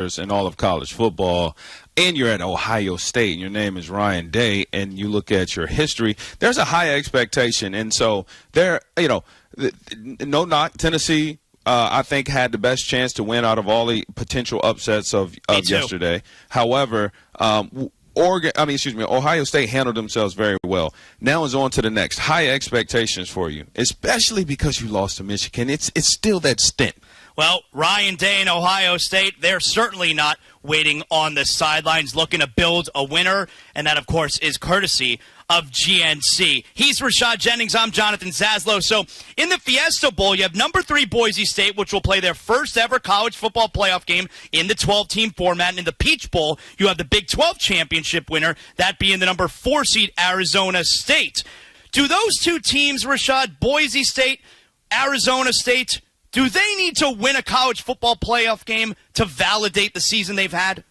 in all of college football, and you're at Ohio State, and your name is Ryan Day, and you look at your history, there's a high expectation. And so there, no knock, Tennessee, I think, had the best chance to win out of all the potential upsets of yesterday. However, Ohio State handled themselves very well. Now is on to the next. High expectations for you, especially because you lost to Michigan. It's still that stint. Well, Ryan Day and Ohio State, they're certainly not waiting on the sidelines looking to build a winner, and that, of course, is courtesy of GNC. He's Rashad Jennings. I'm Jonathan Zaslow. So in the Fiesta Bowl, you have number 3 Boise State, which will play their first ever college football playoff game in the 12-team format. And in the Peach Bowl, you have the Big 12 championship winner, that being the number 4 seed Arizona State. Do those two teams, Rashad, Boise State, Arizona State, do they need to win a college football playoff game to validate the season they've had?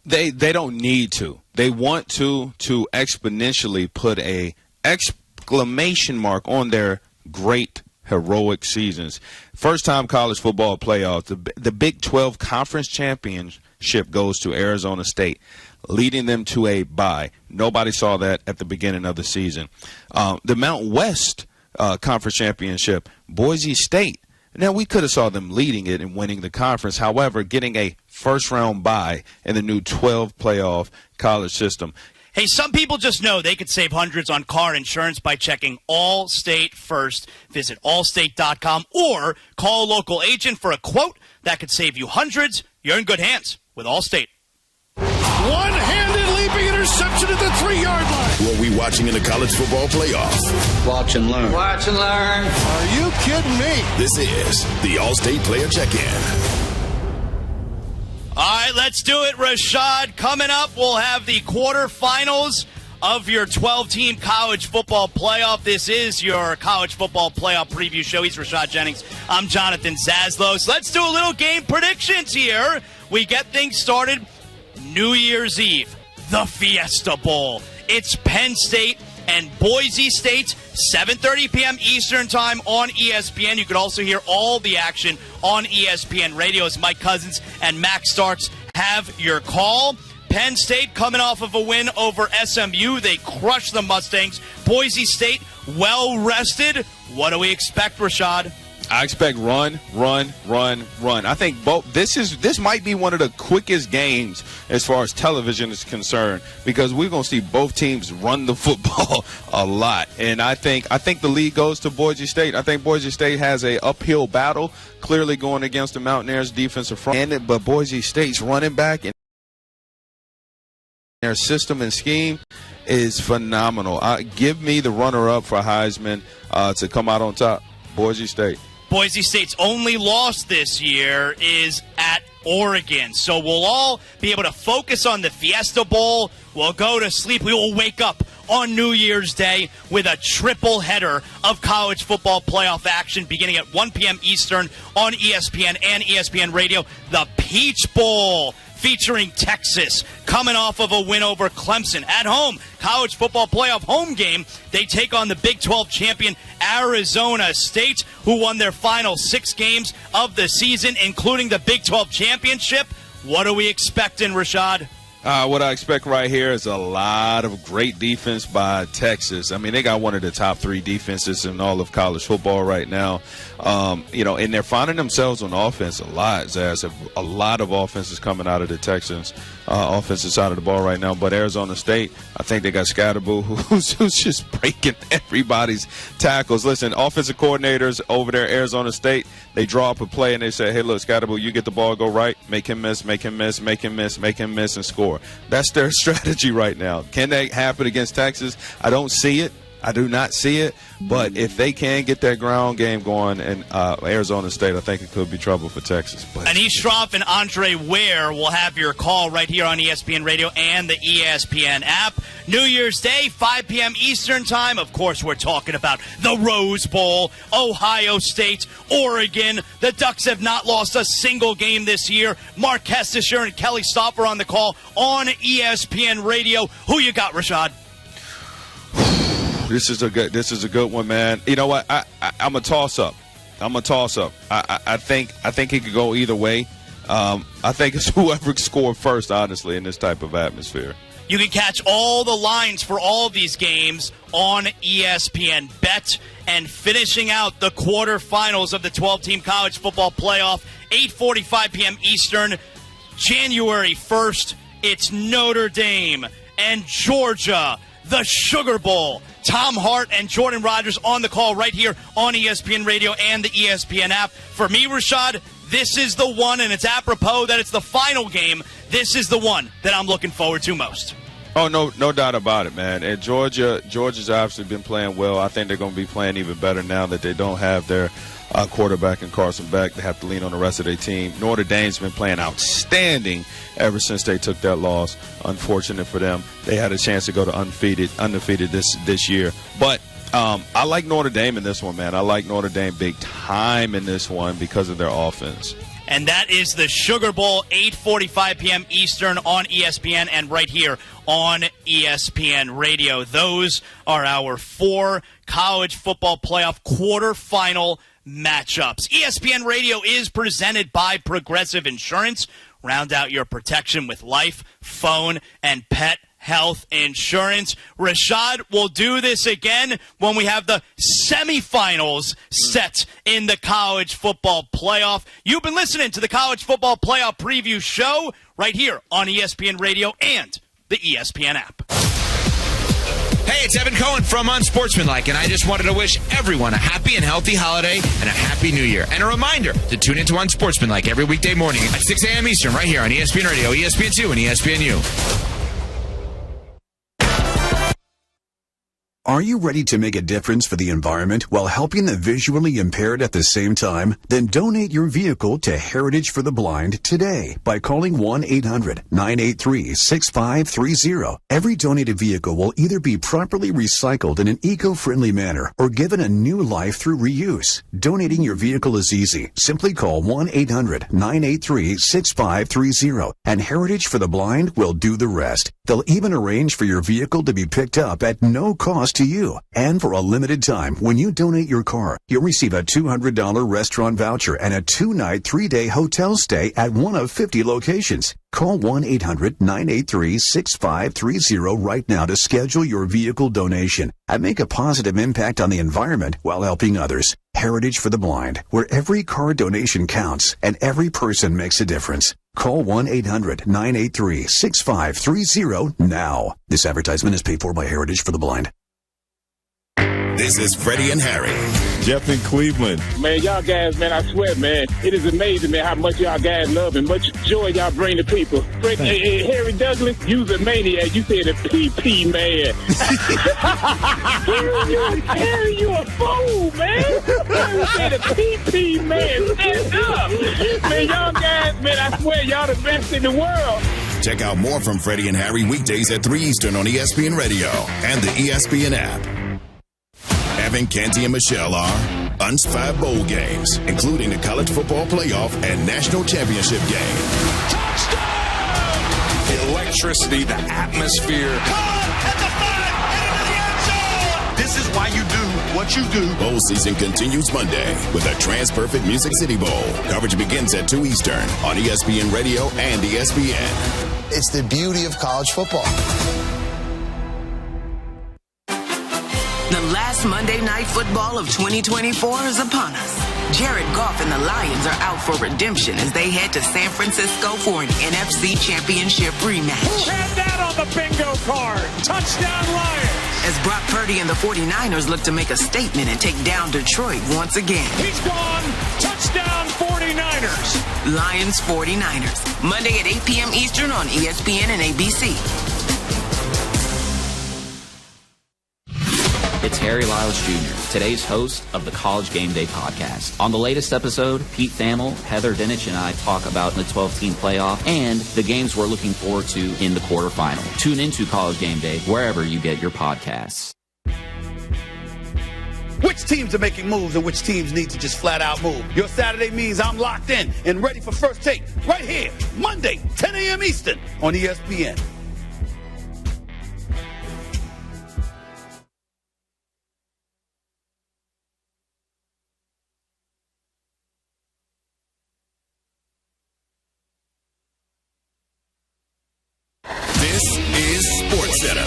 They don't need to. They want to exponentially put a exclamation mark on their great, heroic seasons. First-time college football playoff, the Big 12 Conference Championship goes to Arizona State, leading them to a bye. Nobody saw that at the beginning of the season. The Mountain West Conference Championship, Boise State. Now, we could have saw them leading it and winning the conference. However, getting a first-round bye in the new 12 playoff college system. Hey, some people just know they could save hundreds on car insurance by checking Allstate first. Visit allstate.com or call a local agent for a quote that could save you hundreds. You're in good hands with Allstate. One-handed leaping interception at the 3-yard line. Who are we watching in the college football playoffs? Watch and learn. Watch and learn. Are you kidding me? This is the Allstate Player Check-In. All right, let's do it, Rashad. Coming up, we'll have the quarterfinals of your 12-team college football playoff. This is your college football playoff preview show. He's Rashad Jennings. I'm Jonathan Zaslow. So let's do a little game predictions here. We get things started New Year's Eve, the Fiesta Bowl. It's Penn State and Boise State, 7:30 p.m. Eastern Time on ESPN. You can also hear all the action on ESPN Radio as Mike Cousins and Max Starks have your call. Penn State coming off of a win over SMU. They crushed the Mustangs. Boise State well rested. What do we expect, Rashad? I expect run. I think this might be one of the quickest games as far as television is concerned, because we're going to see both teams run the football a lot. And I think the lead goes to Boise State. I think Boise State has a uphill battle, clearly going against the Mountaineers' defensive front. But Boise State's running back and their system and scheme is phenomenal. Give me the runner-up for Heisman to come out on top, Boise State. Boise State's only loss this year is at Oregon. So we'll all be able to focus on the Fiesta Bowl. We'll go to sleep. We will wake up on New Year's Day with a triple header of college football playoff action beginning at 1 p.m. Eastern on ESPN and ESPN Radio. The Peach Bowl, featuring Texas, coming off of a win over Clemson at home. College football playoff home game. They take on the Big 12 champion Arizona State, who won their final 6 games of the season, including the Big 12 championship. What are we expecting, Rashad? What I expect right here is a lot of great defense by Texas. I mean, they got one of the top 3 defenses in all of college football right now. And they're finding themselves on offense a lot, Zaz. A lot of offenses coming out of the Texans' offensive side of the ball right now. But Arizona State, I think they got Scatterboo, who's just breaking everybody's tackles. Listen, offensive coordinators over there, Arizona State, they draw up a play and they say, hey, look, Scatterboo, you get the ball, go right, make him miss, and score. That's their strategy right now. Can that happen against Texas? I don't see it. I do not see it. But if they can get that ground game going in Arizona State, I think it could be trouble for Texas. But Anish Shroff and Andre Ware will have your call right here on ESPN Radio and the ESPN app. New Year's Day, 5 p.m. Eastern Time. Of course, we're talking about the Rose Bowl, Ohio State, Oregon. The Ducks have not lost a single game this year. Mark Kestisher and Kelly Stopper on the call on ESPN Radio. Who you got, Rashad? This is a good one, man. You know what? I'm a toss up. I think it could go either way. I think it's whoever scored first, honestly, in this type of atmosphere. You can catch all the lines for all of these games on ESPN Bet. And finishing out the quarterfinals of the 12-team college football playoff, 8:45 p.m. Eastern, January 1st, it's Notre Dame and Georgia, the Sugar Bowl. Tom Hart and Jordan Rogers on the call right here on ESPN Radio and the ESPN app. For me, Rashad, this is the one, and it's apropos that it's the final game. This is the one that I'm looking forward to most. Oh, no doubt about it, man. And Georgia's obviously been playing well. I think they're going to be playing even better now that they don't have their quarterback in Carson Beck. They have to lean on the rest of their team. Notre Dame's been playing outstanding ever since they took that loss. Unfortunate for them. They had a chance to go to undefeated this year. But I like Notre Dame in this one, man. I like Notre Dame big time in this one because of their offense. And that is the Sugar Bowl, 8:45 p.m. Eastern on ESPN and right here on ESPN Radio. Those are our 4 college football playoff quarterfinal matchups. ESPN Radio is presented by Progressive Insurance. Round out your protection with life, phone, and pet health insurance. Rashad will do this again when we have the semifinals set in the college football playoff. You've been listening to the college football playoff preview show right here on ESPN Radio and the ESPN app. Hey, it's Evan Cohen from Unsportsmanlike, and I just wanted to wish everyone a happy and healthy holiday and a happy new year. And a reminder to tune into Unsportsmanlike every weekday morning at 6 a.m. Eastern right here on ESPN Radio, ESPN2, and ESPNU. Are you ready to make a difference for the environment while helping the visually impaired at the same time? Then donate your vehicle to Heritage for the Blind today by calling 1-800-983-6530. Every donated vehicle will either be properly recycled in an eco-friendly manner or given a new life through reuse. Donating your vehicle is easy. Simply call 1-800-983-6530 and Heritage for the Blind will do the rest. They'll even arrange for your vehicle to be picked up at no cost to you. And for a limited time, when you donate your car, you'll receive a $200 restaurant voucher and a 2-night, 3-day hotel stay at one of 50 locations. Call 1-800-983-6530 right now to schedule your vehicle donation and make a positive impact on the environment while helping others. Heritage for the Blind, where every car donation counts and every person makes a difference. Call 1-800-983-6530 now. This advertisement is paid for by Heritage for the Blind. This is Freddie and Harry. Jeff in Cleveland. Man, y'all guys, man, I swear, man, it is amazing, man, how much y'all guys love and much joy y'all bring to people. Harry Douglas, you's a maniac. You said a PP man. Harry, you a fool, man. You said a PP man. Stand up. Man, y'all guys, man, I swear y'all the best in the world. Check out more from Freddie and Harry weekdays at 3 Eastern on ESPN Radio and the ESPN app. Evan, Canty, and Michelle are Un's 5 bowl games, including the college football playoff and national championship game. Touchdown! The electricity, the atmosphere. Caught at the 5 and into the end zone! This is why you do what you do. Bowl season continues Monday with the Trans-Perfect Music City Bowl. Coverage begins at 2 Eastern on ESPN Radio and ESPN. It's the beauty of college football. The last Monday Night Football of 2024 is upon us. Jared Goff and the Lions are out for redemption as they head to San Francisco for an NFC Championship rematch. Who had that on the bingo card? Touchdown Lions! As Brock Purdy and the 49ers look to make a statement and take down Detroit once again. He's gone. Touchdown 49ers. Lions 49ers. Monday at 8 p.m. Eastern on ESPN and ABC. It's Harry Lyles Jr., today's host of the College Game Day podcast. On the latest episode, Pete Thamel, Heather Dinich, and I talk about the 12-team playoff and the games we're looking forward to in the quarterfinal. Tune into College Game Day wherever you get your podcasts. Which teams are making moves and which teams need to just flat out move? Your Saturday means I'm locked in and ready for First Take right here, Monday, 10 a.m. Eastern on ESPN. This is SportsCenter.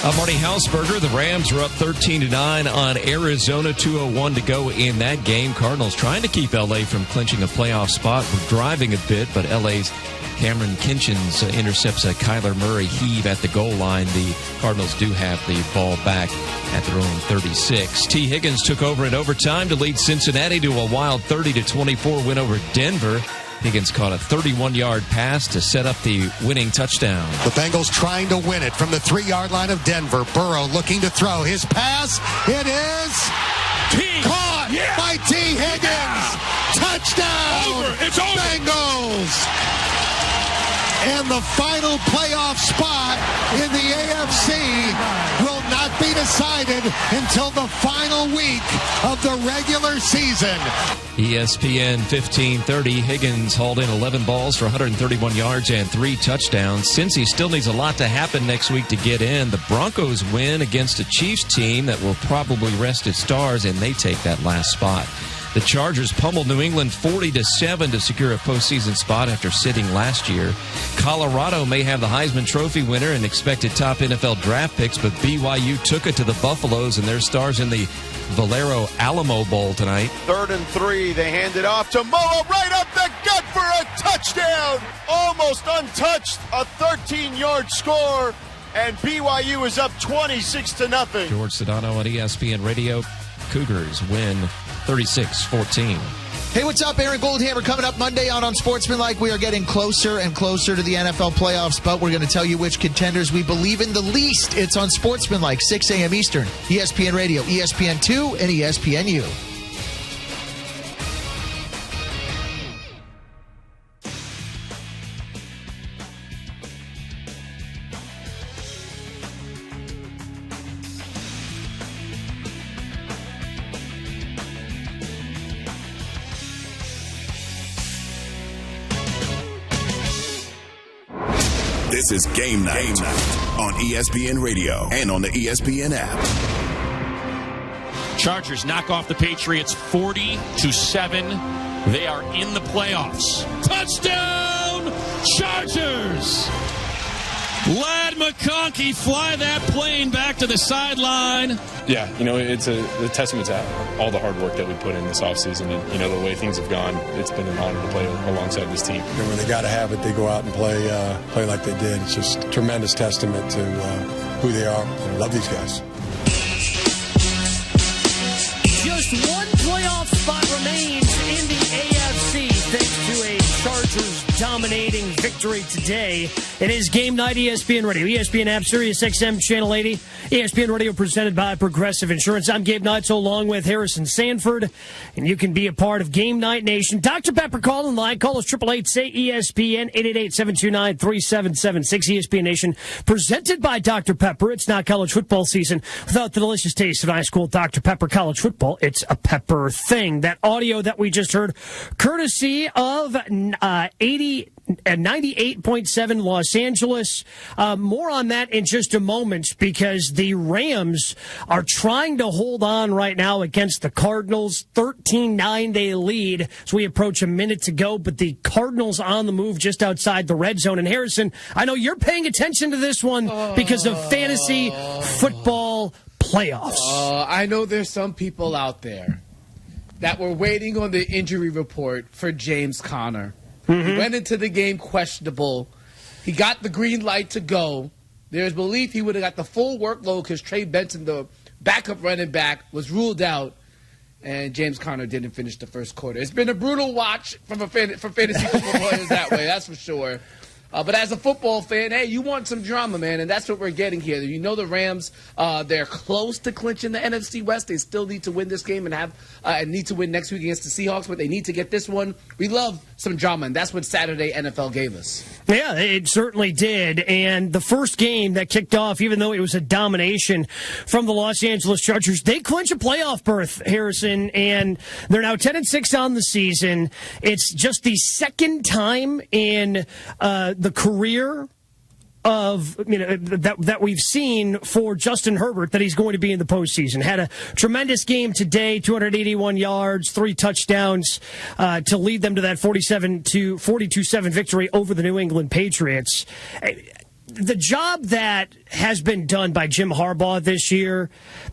I'm Marty Hausberger. The Rams are up 13-9 on Arizona. 2:01 to go in that game. Cardinals trying to keep L.A. from clinching a playoff spot. We're driving a bit, but L.A.'s Cameron Kinchins intercepts a Kyler Murray heave at the goal line. The Cardinals do have the ball back at their own 36. T. Higgins took over in overtime to lead Cincinnati to a wild 30-24 win over Denver. Higgins caught a 31-yard pass to set up the winning touchdown. The Bengals trying to win it from the 3-yard line of Denver. Burrow looking to throw. His pass, it is caught by T. Higgins. Touchdown! It's over. Bengals! And the final playoff spot in the AFC will not be decided until the final week of the regular season. ESPN 1530. Higgins hauled in 11 balls for 131 yards and 3 touchdowns. Since he still needs a lot to happen next week to get in, the Broncos win against a Chiefs team that will probably rest its stars, and they take that last spot. The Chargers pummeled New England 40-7 to secure a postseason spot after sitting last year. Colorado may have the Heisman Trophy winner and expected top NFL draft picks, but BYU took it to the Buffaloes and their stars in the Valero Alamo Bowl tonight. 3rd and 3. They hand it off to Moa right up the gut for a touchdown. Almost untouched. A 13-yard score. And BYU is up 26-0. George Sedano on ESPN Radio. Cougars win 36-14. Hey, what's up? Aaron Goldhammer coming up Monday on Sportsmanlike. We are getting closer and closer to the NFL playoffs, but we're going to tell you which contenders we believe in the least. It's on Sportsmanlike, 6 a.m. Eastern, ESPN Radio, ESPN2, and ESPNU. This is Game Night on ESPN Radio and on the ESPN app. Chargers knock off the Patriots 40-7. They are in the playoffs. Touchdown, Chargers! Ladd McConkey fly that plane back to the sideline. Yeah, it's a testament to all the hard work that we put in this offseason. And, the way things have gone, it's been an honor to play alongside this team. And when they got to have it, they go out and play like they did. It's just a tremendous testament to who they are. I love these guys. Just one playoff spot remains in the AFC thanks to a Chargers dominating victory today. It is Game Night, ESPN Radio, ESPN app, Sirius XM Channel 80, ESPN Radio presented by Progressive Insurance. I'm Gabe Neitzel along with Harrison Sanford, and you can be a part of Game Night Nation. Dr. Pepper call in line. Call us 888-SAY-ESPN, 888-729-3776. ESPN Nation presented by Dr. Pepper. It's not college football season without the delicious taste of high school Dr. Pepper college football. It's a pepper thing. That audio that we just heard, courtesy of 98.7 Los Angeles. More on that in just a moment because the Rams are trying to hold on right now against the Cardinals. 13-9 they lead as we approach a minute to go, but the Cardinals on the move just outside the red zone. And Harrison, I know you're paying attention to this one because of fantasy football playoffs. I know there's some people out there that were waiting on the injury report for James Conner. Mm-hmm. He went into the game questionable. He got the green light to go. There's belief he would have got the full workload because Trey Benson, the backup running back, was ruled out, and James Conner didn't finish the first quarter. It's been a brutal watch for fantasy football players that way, that's for sure. But as a football fan, hey, you want some drama, man, and that's what we're getting here. The Rams, they're close to clinching the NFC West. They still need to win this game and need to win next week against the Seahawks, but they need to get this one. We love some drama, and that's what Saturday NFL gave us. Yeah, it certainly did. And the first game that kicked off, even though it was a domination from the Los Angeles Chargers, they clinch a playoff berth, Harrison, and they're now 10-6 on the season. It's just the second time in the career of that we've seen for Justin Herbert that he's going to be in the postseason. Had a tremendous game today, 281 yards, 3 touchdowns to lead them to that 42-7 victory over the New England Patriots. The job that has been done by Jim Harbaugh this year,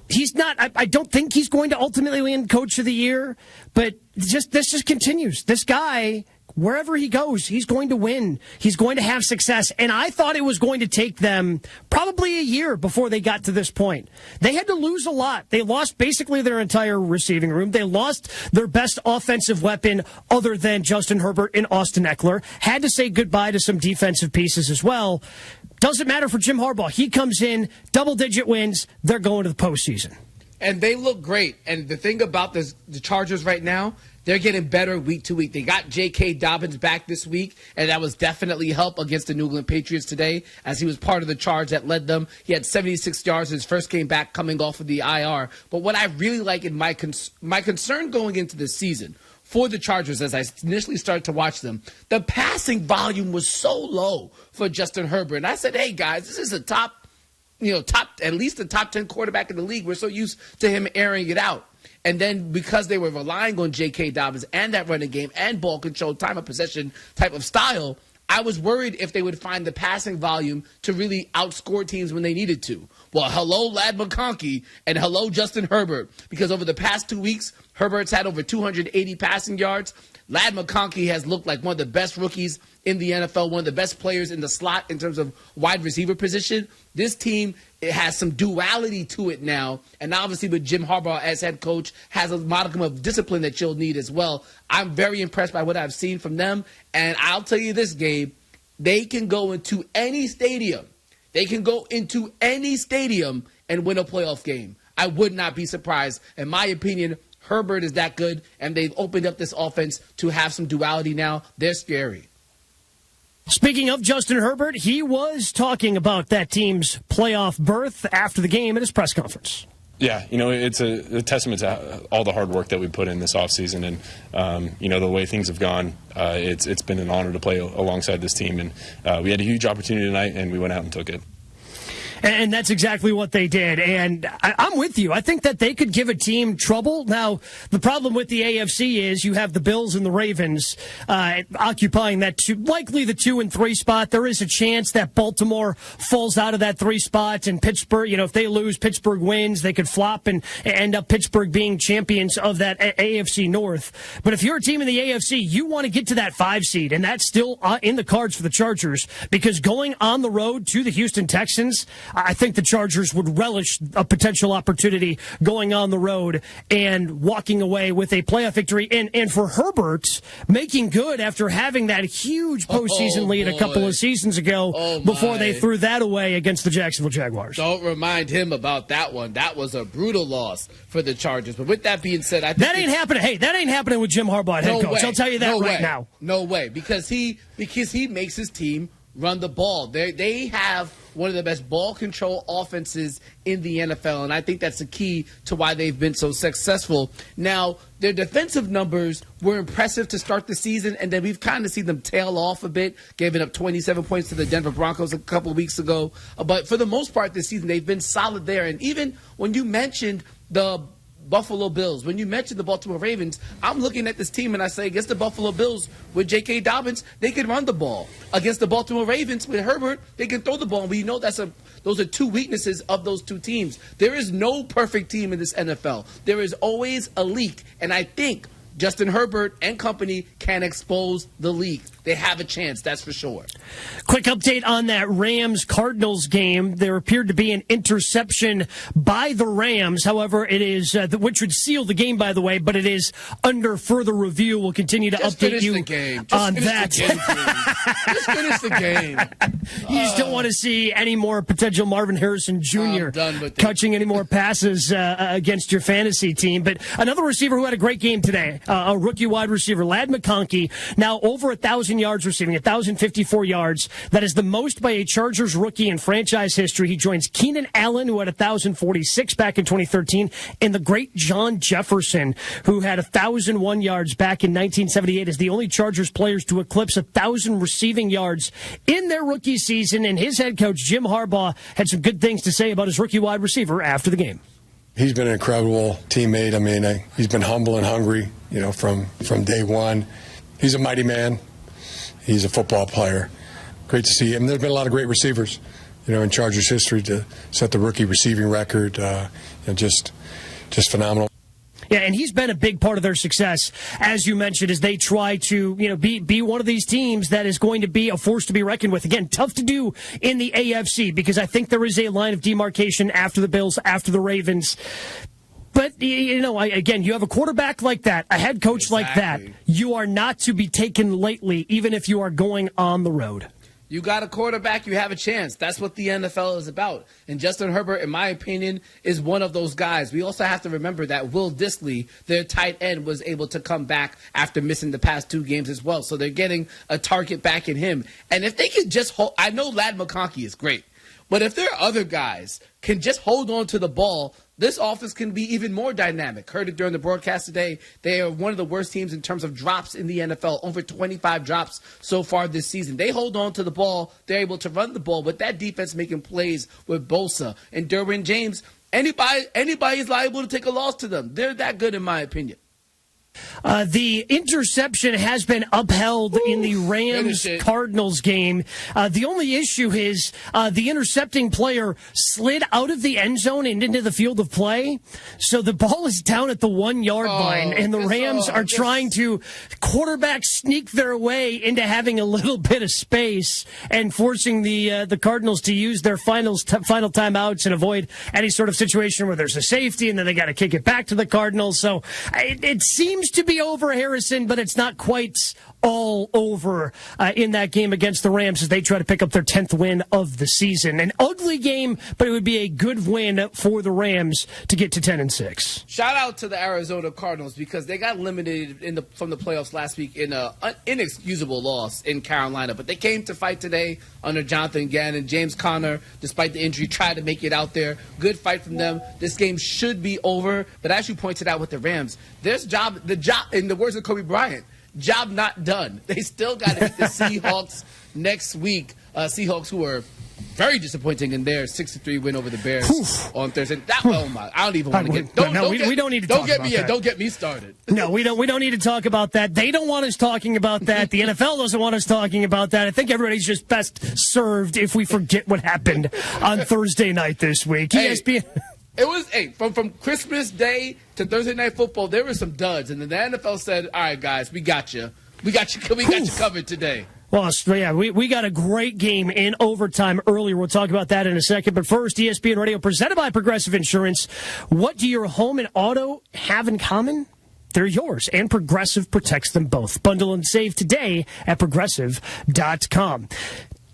I don't think he's going to ultimately win Coach of the Year, but this just continues. This guy, wherever he goes, he's going to win. He's going to have success. And I thought it was going to take them probably a year before they got to this point. They had to lose a lot. They lost basically their entire receiving room. They lost their best offensive weapon other than Justin Herbert and Austin Eckler. Had to say goodbye to some defensive pieces as well. Doesn't matter for Jim Harbaugh. He comes in, double-digit wins. They're going to the postseason. And they look great. And the thing about the Chargers right now, they're getting better week to week. They got J.K. Dobbins back this week, and that was definitely help against the New England Patriots today, as he was part of the charge that led them. He had 76 yards his first game back coming off of the IR. But what I really like in my concern going into the season for the Chargers, as I initially started to watch them, the passing volume was so low for Justin Herbert. And I said, hey, guys, this is a at least a top 10 quarterback in the league. We're so used to him airing it out. And then because they were relying on J.K. Dobbins and that running game and ball control, time of possession type of style, I was worried if they would find the passing volume to really outscore teams when they needed to. Well, hello, Lad McConkey, and hello, Justin Herbert, because over the past 2 weeks, Herbert's had over 280 passing yards. Lad McConkey has looked like one of the best rookies in the NFL, one of the best players in the slot in terms of wide receiver position. This team, it has some duality to it now, and obviously with Jim Harbaugh as head coach, has a modicum of discipline that you'll need as well. I'm very impressed by what I've seen from them, and I'll tell you this, Gabe, they can go into any stadium. They can go into any stadium and win a playoff game. I would not be surprised. In my opinion, Herbert is that good, and they've opened up this offense to have some duality now. They're scary. Speaking of Justin Herbert, he was talking about that team's playoff berth after the game at his press conference. Yeah, it's a testament to all the hard work that we put in this offseason, and the way things have gone, it's been an honor to play alongside this team, and we had a huge opportunity tonight, and we went out and took it. And that's exactly what they did. And I'm with you. I think that they could give a team trouble. Now, the problem with the AFC is you have the Bills and the Ravens occupying that likely the 2 and 3 spot. There is a chance that Baltimore falls out of that 3 spot, and Pittsburgh, if they lose, Pittsburgh wins. They could flop and end up Pittsburgh being champions of that AFC North. But if you're a team in the AFC, you want to get to that 5 seed, and that's still in the cards for the Chargers, because going on the road to the Houston Texans, I think the Chargers would relish a potential opportunity going on the road and walking away with a playoff victory. And for Herbert, making good after having that huge postseason lead a couple of seasons ago before they threw that away against the Jacksonville Jaguars. Don't remind him about that one. That was a brutal loss for the Chargers. But with that being said, I think that ain't happening. Hey, that ain't happening with Jim Harbaugh, head coach. I'll tell you that right now. No way, because he makes his team run the ball. They have one of the best ball control offenses in the NFL, and I think that's the key to why they've been so successful. Now, their defensive numbers were impressive to start the season, and then we've kind of seen them tail off a bit, giving up 27 points to the Denver Broncos a couple of weeks ago. But for the most part this season, they've been solid there. And even when you mentioned the Buffalo Bills, when you mentioned the Baltimore Ravens, I'm looking at this team and I say, against the Buffalo Bills with J.K. Dobbins, they can run the ball. Against the Baltimore Ravens with Herbert, they can throw the ball. And we know those are two weaknesses of those two teams. There is no perfect team in this NFL. There is always a leak. And I think Justin Herbert and company can expose the leak. They have a chance, that's for sure. Quick update on that Rams-Cardinals game. There appeared to be an interception by the Rams. However, it is, which would seal the game, by the way, but it is under further review. We'll continue to update you on that. Just finish the game. You just don't want to see any more potential Marvin Harrison Jr. catching any more passes against your fantasy team. But another receiver who had a great game today, a rookie wide receiver, Ladd McConkey, now over 1,000 yards receiving, 1,054 yards. That is the most by a Chargers rookie in franchise history. He joins Keenan Allen, who had 1,046 back in 2013, and the great John Jefferson, who had 1,001 yards back in 1978, as the only Chargers players to eclipse 1,000 receiving yards in their rookie season. And his head coach, Jim Harbaugh, had some good things to say about his rookie wide receiver after the game. He's been an incredible teammate. I mean, he's been humble and hungry, from day one. He's a mighty man. He's a football player. Great to see him. There's been a lot of great receivers, in Chargers history to set the rookie receiving record. Just phenomenal. Yeah, and he's been a big part of their success, as you mentioned, as they try to, be one of these teams that is going to be a force to be reckoned with. Again, tough to do in the AFC because I think there is a line of demarcation after the Bills, after the Ravens. But, again, you have a quarterback like that, a head coach like that. You are not to be taken lightly, even if you are going on the road. You got a quarterback, you have a chance. That's what the NFL is about. And Justin Herbert, in my opinion, is one of those guys. We also have to remember that Will Dissly, their tight end, was able to come back after missing the past 2 games as well. So they're getting a target back in him. And if they can just hold, I know Ladd McConkey is great, but if there are other guys can just hold on to the ball, this offense can be even more dynamic. Heard it during the broadcast today. They are one of the worst teams in terms of drops in the NFL. Over 25 drops so far this season. They hold on to the ball. They're able to run the ball. With that defense making plays with Bosa and Derwin James, anybody is liable to take a loss to them. They're that good in my opinion. The interception has been upheld in the Rams-Cardinals game. The only issue is the intercepting player slid out of the end zone and into the field of play. So the ball is down at the 1-yard line, and the Rams are trying to quarterback sneak their way into having a little bit of space and forcing the Cardinals to use their final timeouts and avoid any sort of situation where there's a safety, and then they got to kick it back to the Cardinals. So it seems to be over, Harrison, but it's not quite all over in that game against the Rams as they try to pick up their 10th win of the season. An ugly game, but it would be a good win for the Rams to get to 10-6. Shout out to the Arizona Cardinals because they got eliminated from the playoffs last week in an inexcusable loss in Carolina. But they came to fight today under Jonathan Gannon. James Conner, despite the injury, tried to make it out there. Good fight from them. This game should be over. But as you pointed out with the Rams, the job, in the words of Kobe Bryant, job not done. They still got to hit the Seahawks next week. Seahawks, who are very disappointing in their 6-3 win over the Bears on Thursday. I don't even want to get. We don't need to talk about that. Don't get me started. No, we don't need to talk about that. They don't want us talking about that. The NFL doesn't want us talking about that. I think everybody's just best served if we forget what happened on Thursday night this week. ESPN. It was from Christmas Day to Thursday Night Football. There were some duds, and then the NFL said, "All right, guys, we got you. We got you covered today." Well, yeah, we got a great game in overtime earlier. We'll talk about that in a second. But first, ESPN Radio presented by Progressive Insurance. What do your home and auto have in common? They're yours, and Progressive protects them both. Bundle and save today at Progressive.com.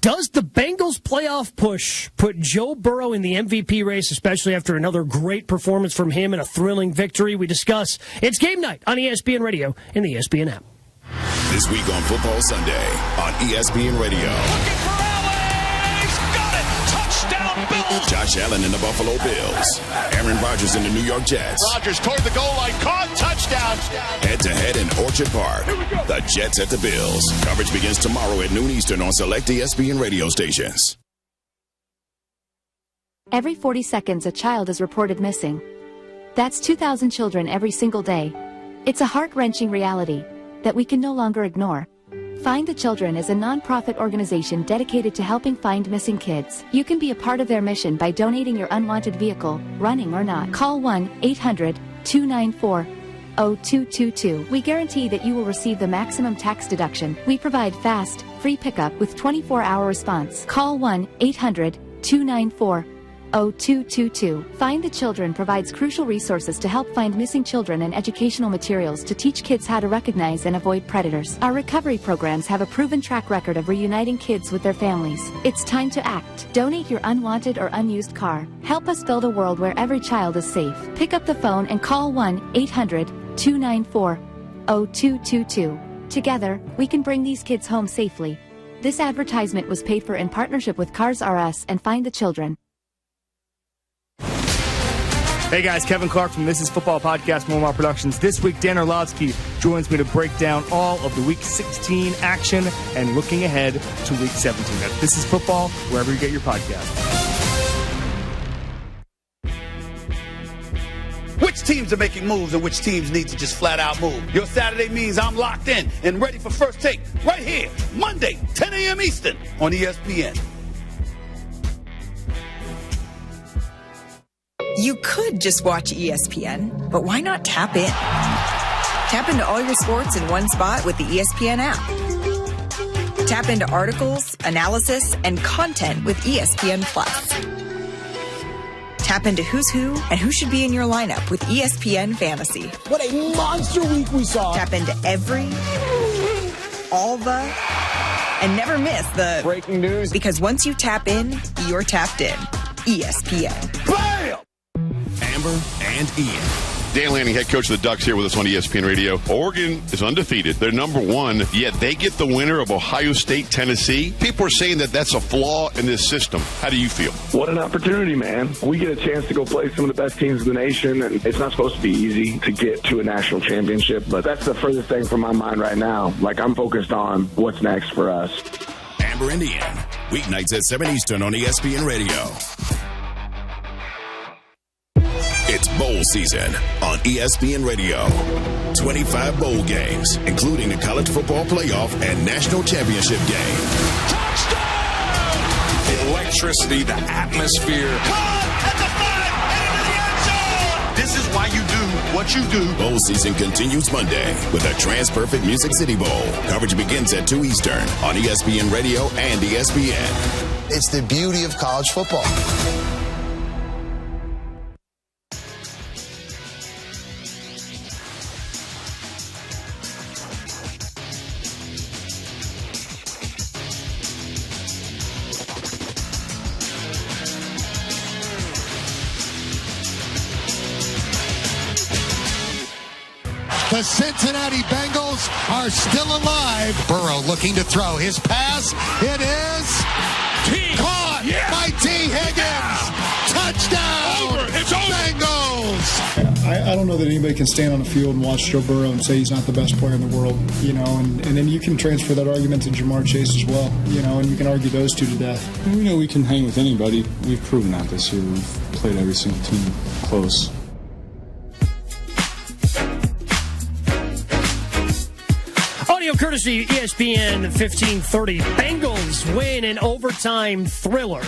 Does the Bengals playoff push put Joe Burrow in the MVP race, especially after another great performance from him and a thrilling victory? We discuss. It's game night on ESPN Radio and the ESPN app. This week on Football Sunday on ESPN Radio. Looking for Allen. He's got it. Touchdown, Bills. Josh Allen and the Buffalo Bills. Aaron Rodgers and the New York Jets. Rodgers toward the goal line. Caught. Touchdown. Head-to-head in Orchard Park. The Jets at the Bills. Coverage begins tomorrow at noon Eastern on select ESPN radio stations. Every 40 seconds, a child is reported missing. That's 2,000 children every single day. It's a heart-wrenching reality that we can no longer ignore. Find the Children is a non-profit organization dedicated to helping find missing kids. You can be a part of their mission by donating your unwanted vehicle, running or not. Call 1-800-294-0222. We guarantee that you will receive the maximum tax deduction. We provide fast, free pickup with 24-hour response. Call 1-800-294-0222. Find the Children provides crucial resources to help find missing children and educational materials to teach kids how to recognize and avoid predators. Our recovery programs have a proven track record of reuniting kids with their families. It's time to act. Donate your unwanted or unused car. Help us build a world where every child is safe. Pick up the phone and call 1-800-294-0222. 0222. Together, we can bring these kids home safely. This advertisement was paid for in partnership with Cars R Us and Find the Children. Hey guys, Kevin Clark from This Is Football Podcast, Momar Productions. This week, Dan Orlovsky joins me to break down all of the Week 16 action and looking ahead to Week 17. That's This Is Football, wherever you get your podcast. Which teams are making moves and which teams need to just flat out move? Your Saturday means I'm locked in and ready for First Take right here, Monday, 10 a.m. Eastern on ESPN. You could just watch ESPN, but why not tap in? Tap into all your sports in one spot with the ESPN app. Tap into articles, analysis, and content with ESPN Plus. Tap into who's who and who should be in your lineup with ESPN Fantasy. What a monster week we saw. Tap into every, all the, and never miss the breaking news. Because once you tap in, you're tapped in. ESPN. Bam! Amber and Ian. Dan Lanning, head coach of the Ducks, here with us on ESPN Radio. Oregon is undefeated. They're number one, yet they get the winner of Ohio State, Tennessee. People are saying that that's a flaw in this system. How do you feel? What an opportunity, man. We get a chance to go play some of the best teams in the nation, and it's not supposed to be easy to get to a national championship, but that's the furthest thing from my mind right now. Like, I'm focused on what's next for us. Amber and Ian, weeknights at 7 Eastern on ESPN Radio. It's bowl season on ESPN Radio. 25 bowl games, including the college football playoff and national championship game. Touchdown! The electricity, the atmosphere. At the 5 and into the end zone! This is why you do what you do. Bowl season continues Monday with a Trans-Perfect Music City Bowl. Coverage begins at 2 Eastern on ESPN Radio and ESPN. It's the beauty of college football. The Cincinnati Bengals are still alive. Burrow looking to throw. His pass, it is caught by T. Higgins. Touchdown, It's over. Bengals. I don't know that anybody can stand on the field and watch Joe Burrow and say he's not the best player in the world, you know, and then you can transfer that argument to Jamar Chase as well, you know, and you can argue those two to death. We know we can hang with anybody. We've proven that this year. We've played every single team close. Audio courtesy ESPN 1530. Bengals win an overtime thriller.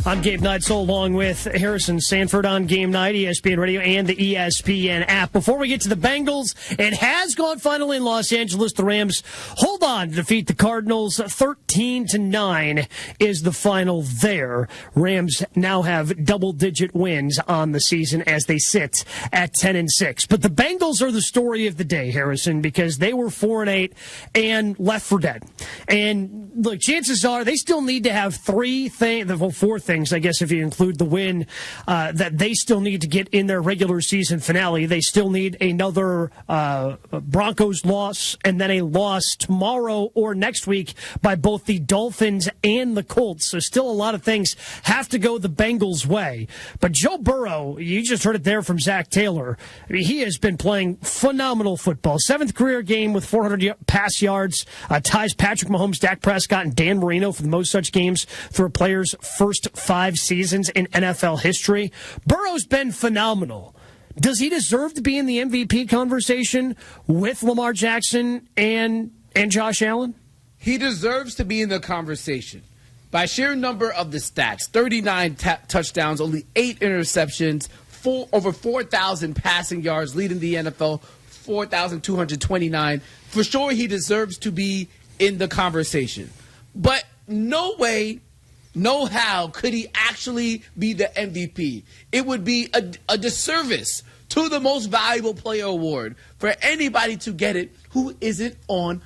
I'm Gabe Neitzel along with Harrison Sanford on Game Night, ESPN Radio, and the ESPN app. Before we get to the Bengals, it has gone final in Los Angeles. The Rams hold on to defeat the Cardinals. 13-9 is the final there. Rams now have double-digit wins on the season as they sit at 10-6. But the Bengals are the story of the day, Harrison, because they were 4-8 and left for dead. And look, chances are they still need to have four things, I guess, if you include the win, that they still need to get in their regular season finale. They still need another Broncos loss and then a loss tomorrow or next week by both the Dolphins and the Colts. So still a lot of things have to go the Bengals' way. But Joe Burrow, you just heard it there from Zach Taylor. I mean, he has been playing phenomenal football. 7th career game with 400 pass yards, ties Patrick Mahomes, Dak Prescott, and Dan Marino for the most such games through a player's first 5 seasons in NFL history. Burrow's been phenomenal. Does he deserve to be in the MVP conversation with Lamar Jackson and Josh Allen? He deserves to be in the conversation. By sheer number of the stats, 39 touchdowns, only 8 interceptions, over 4,000 passing yards, leading the NFL, 4,229. For sure, he deserves to be in the conversation. But no way, no how could he actually be the MVP. It would be a disservice to the most valuable player award for anybody to get it who isn't on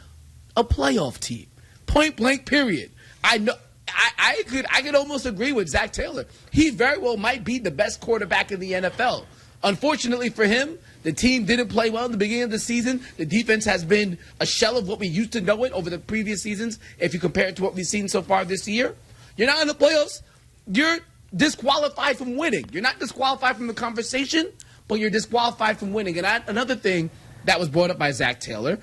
a playoff team. Point blank, period. I know. I could almost agree with Zach Taylor. He very well might be the best quarterback in the NFL. Unfortunately for him, the team didn't play well in the beginning of the season. The defense has been a shell of what we used to know it over the previous seasons. If you compare it to what we've seen so far this year, you're not in the playoffs. You're disqualified from winning. You're not disqualified from the conversation, but you're disqualified from winning. And another thing that was brought up by Zach Taylor,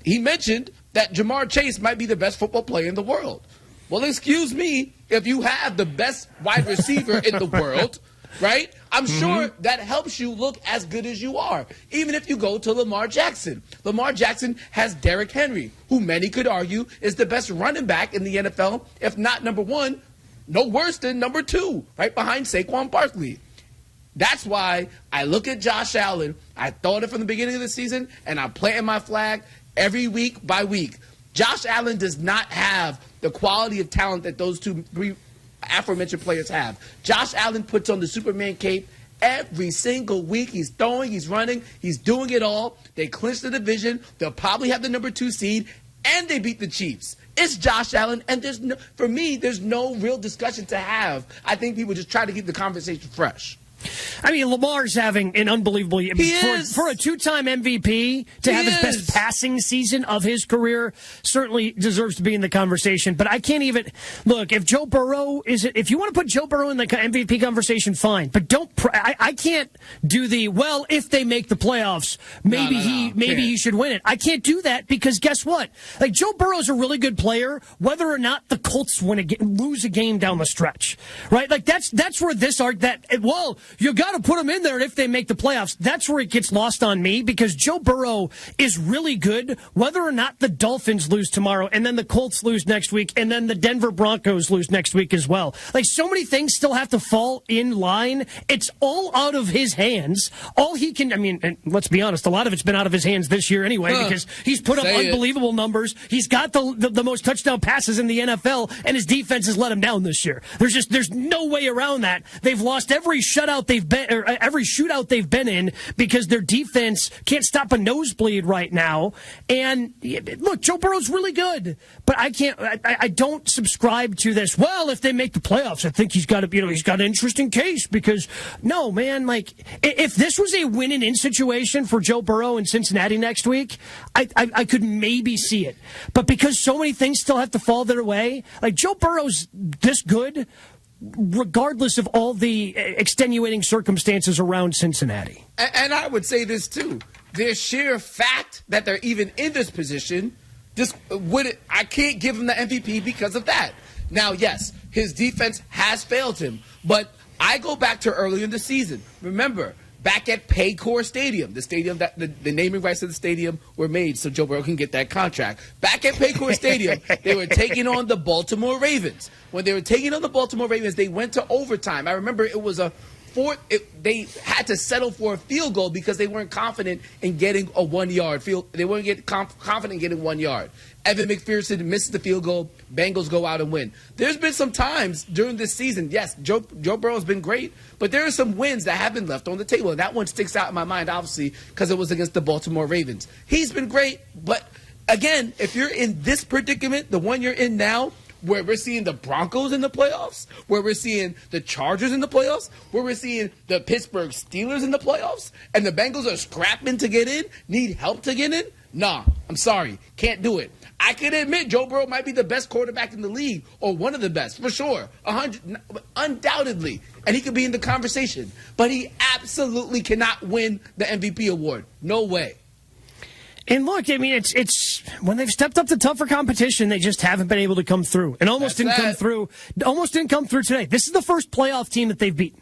he mentioned that Jamar Chase might be the best football player in the world. Well, excuse me, if you have the best wide receiver in the world, right? I'm sure that helps you look as good as you are. Even if you go to Lamar Jackson. Lamar Jackson has Derrick Henry, who many could argue is the best running back in the NFL, if not number one, no worse than number two, right behind Saquon Barkley. That's why I look at Josh Allen. I thought it from the beginning of the season, and I'm planting my flag every week by week. Josh Allen does not have the quality of talent that those three aforementioned players have. Josh Allen puts on the Superman cape every single week. He's throwing, he's running, he's doing it all. They clinch the division. They'll probably have the number 2 seed, and they beat the Chiefs. It's Josh Allen, and for me, there's no real discussion to have. I think people just try to keep the conversation fresh. I mean, Lamar's having an unbelievable year. For a 2-time MVP to have his best passing season of his career certainly deserves to be in the conversation. But I can't even look if Joe Burrow if you want to put Joe Burrow in the MVP conversation, fine. But don't. I can't do if they make the playoffs, maybe he should win it. I can't do that because guess what? Like Joe Burrow's a really good player, whether or not the Colts lose a game down the stretch, right? Like that's where you got to put him in there if they make the playoffs. That's where it gets lost on me because Joe Burrow is really good, whether or not the Dolphins lose tomorrow, and then the Colts lose next week, and then the Denver Broncos lose next week as well. Like, so many things still have to fall in line. It's all out of his hands. All he can, and let's be honest, a lot of it's been out of his hands this year anyway because he's put up unbelievable numbers. He's got the most touchdown passes in the NFL, and his defense has let him down this year. There's no way around that. They've lost every shootout they've been in because their defense can't stop a nosebleed right now. And look, Joe Burrow's really good, but I don't subscribe to this. Well, if they make the playoffs, I think he's got an interesting case because no, man, like if this was a win and in situation for Joe Burrow in Cincinnati next week, I could maybe see it. But because so many things still have to fall their way, like Joe Burrow's this good, regardless of all the extenuating circumstances around Cincinnati. And I would say this, too. The sheer fact that they're even in this position, I can't give him the MVP because of that. Now, yes, his defense has failed him, but I go back to earlier in the season. Remember, back at Paycor Stadium, the stadium that the naming rights of the stadium were made so Joe Burrow can get that contract. Back at Paycor Stadium, they were taking on the Baltimore Ravens. When they were taking on the Baltimore Ravens, they went to overtime. I remember it was they had to settle for a field goal because they weren't confident in getting a 1-yard field. They weren't confident in getting 1 yard. Evan McPherson misses the field goal. Bengals go out and win. There's been some times during this season, yes, Joe Burrow's been great, but there are some wins that have been left on the table. And that one sticks out in my mind, obviously, because it was against the Baltimore Ravens. He's been great, but again, if you're in this predicament, the one you're in now, where we're seeing the Broncos in the playoffs, where we're seeing the Chargers in the playoffs, where we're seeing the Pittsburgh Steelers in the playoffs, and the Bengals are scrapping to get in, need help to get in, nah, I'm sorry, can't do it. I can admit Joe Burrow might be the best quarterback in the league, or one of the best, for sure, undoubtedly, and he could be in the conversation, but he absolutely cannot win the MVP award. No way. And look, I mean, it's when they've stepped up to tougher competition, they just haven't been able to come through, and almost didn't come through today. This is the first playoff team that they've beaten.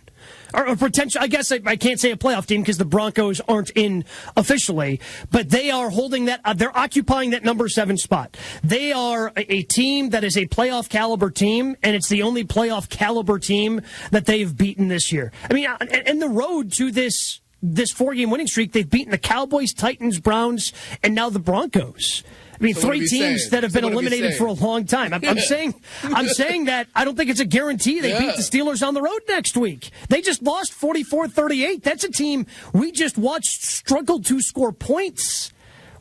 Or potential, I guess I can't say a playoff team because the Broncos aren't in officially, but they are holding that, they're occupying that number 7 spot. They are a team that is a playoff caliber team, and it's the only playoff caliber team that they've beaten this year. I mean, and the road to this 4-game winning streak, they've beaten the Cowboys, Titans, Browns, and now the Broncos. I mean, so 3 teams that have been eliminated for a long time. I'm saying that I don't think it's a guarantee they beat the Steelers on the road next week. They just lost 44-38. That's a team we just watched struggle to score points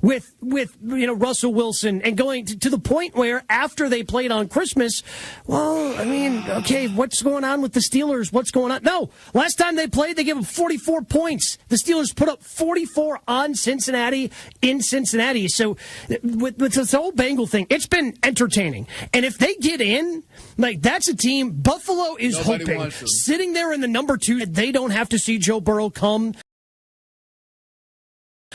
with Russell Wilson and going to the point where after they played on Christmas, well, I mean, okay, what's going on with the Steelers? What's going on? No, last time they played, they gave up 44 points. The Steelers put up 44 on Cincinnati in Cincinnati. So with this whole Bengal thing, it's been entertaining. And if they get in, like, that's a team Buffalo is hoping, sitting there in the number 2, they don't have to see Joe Burrow come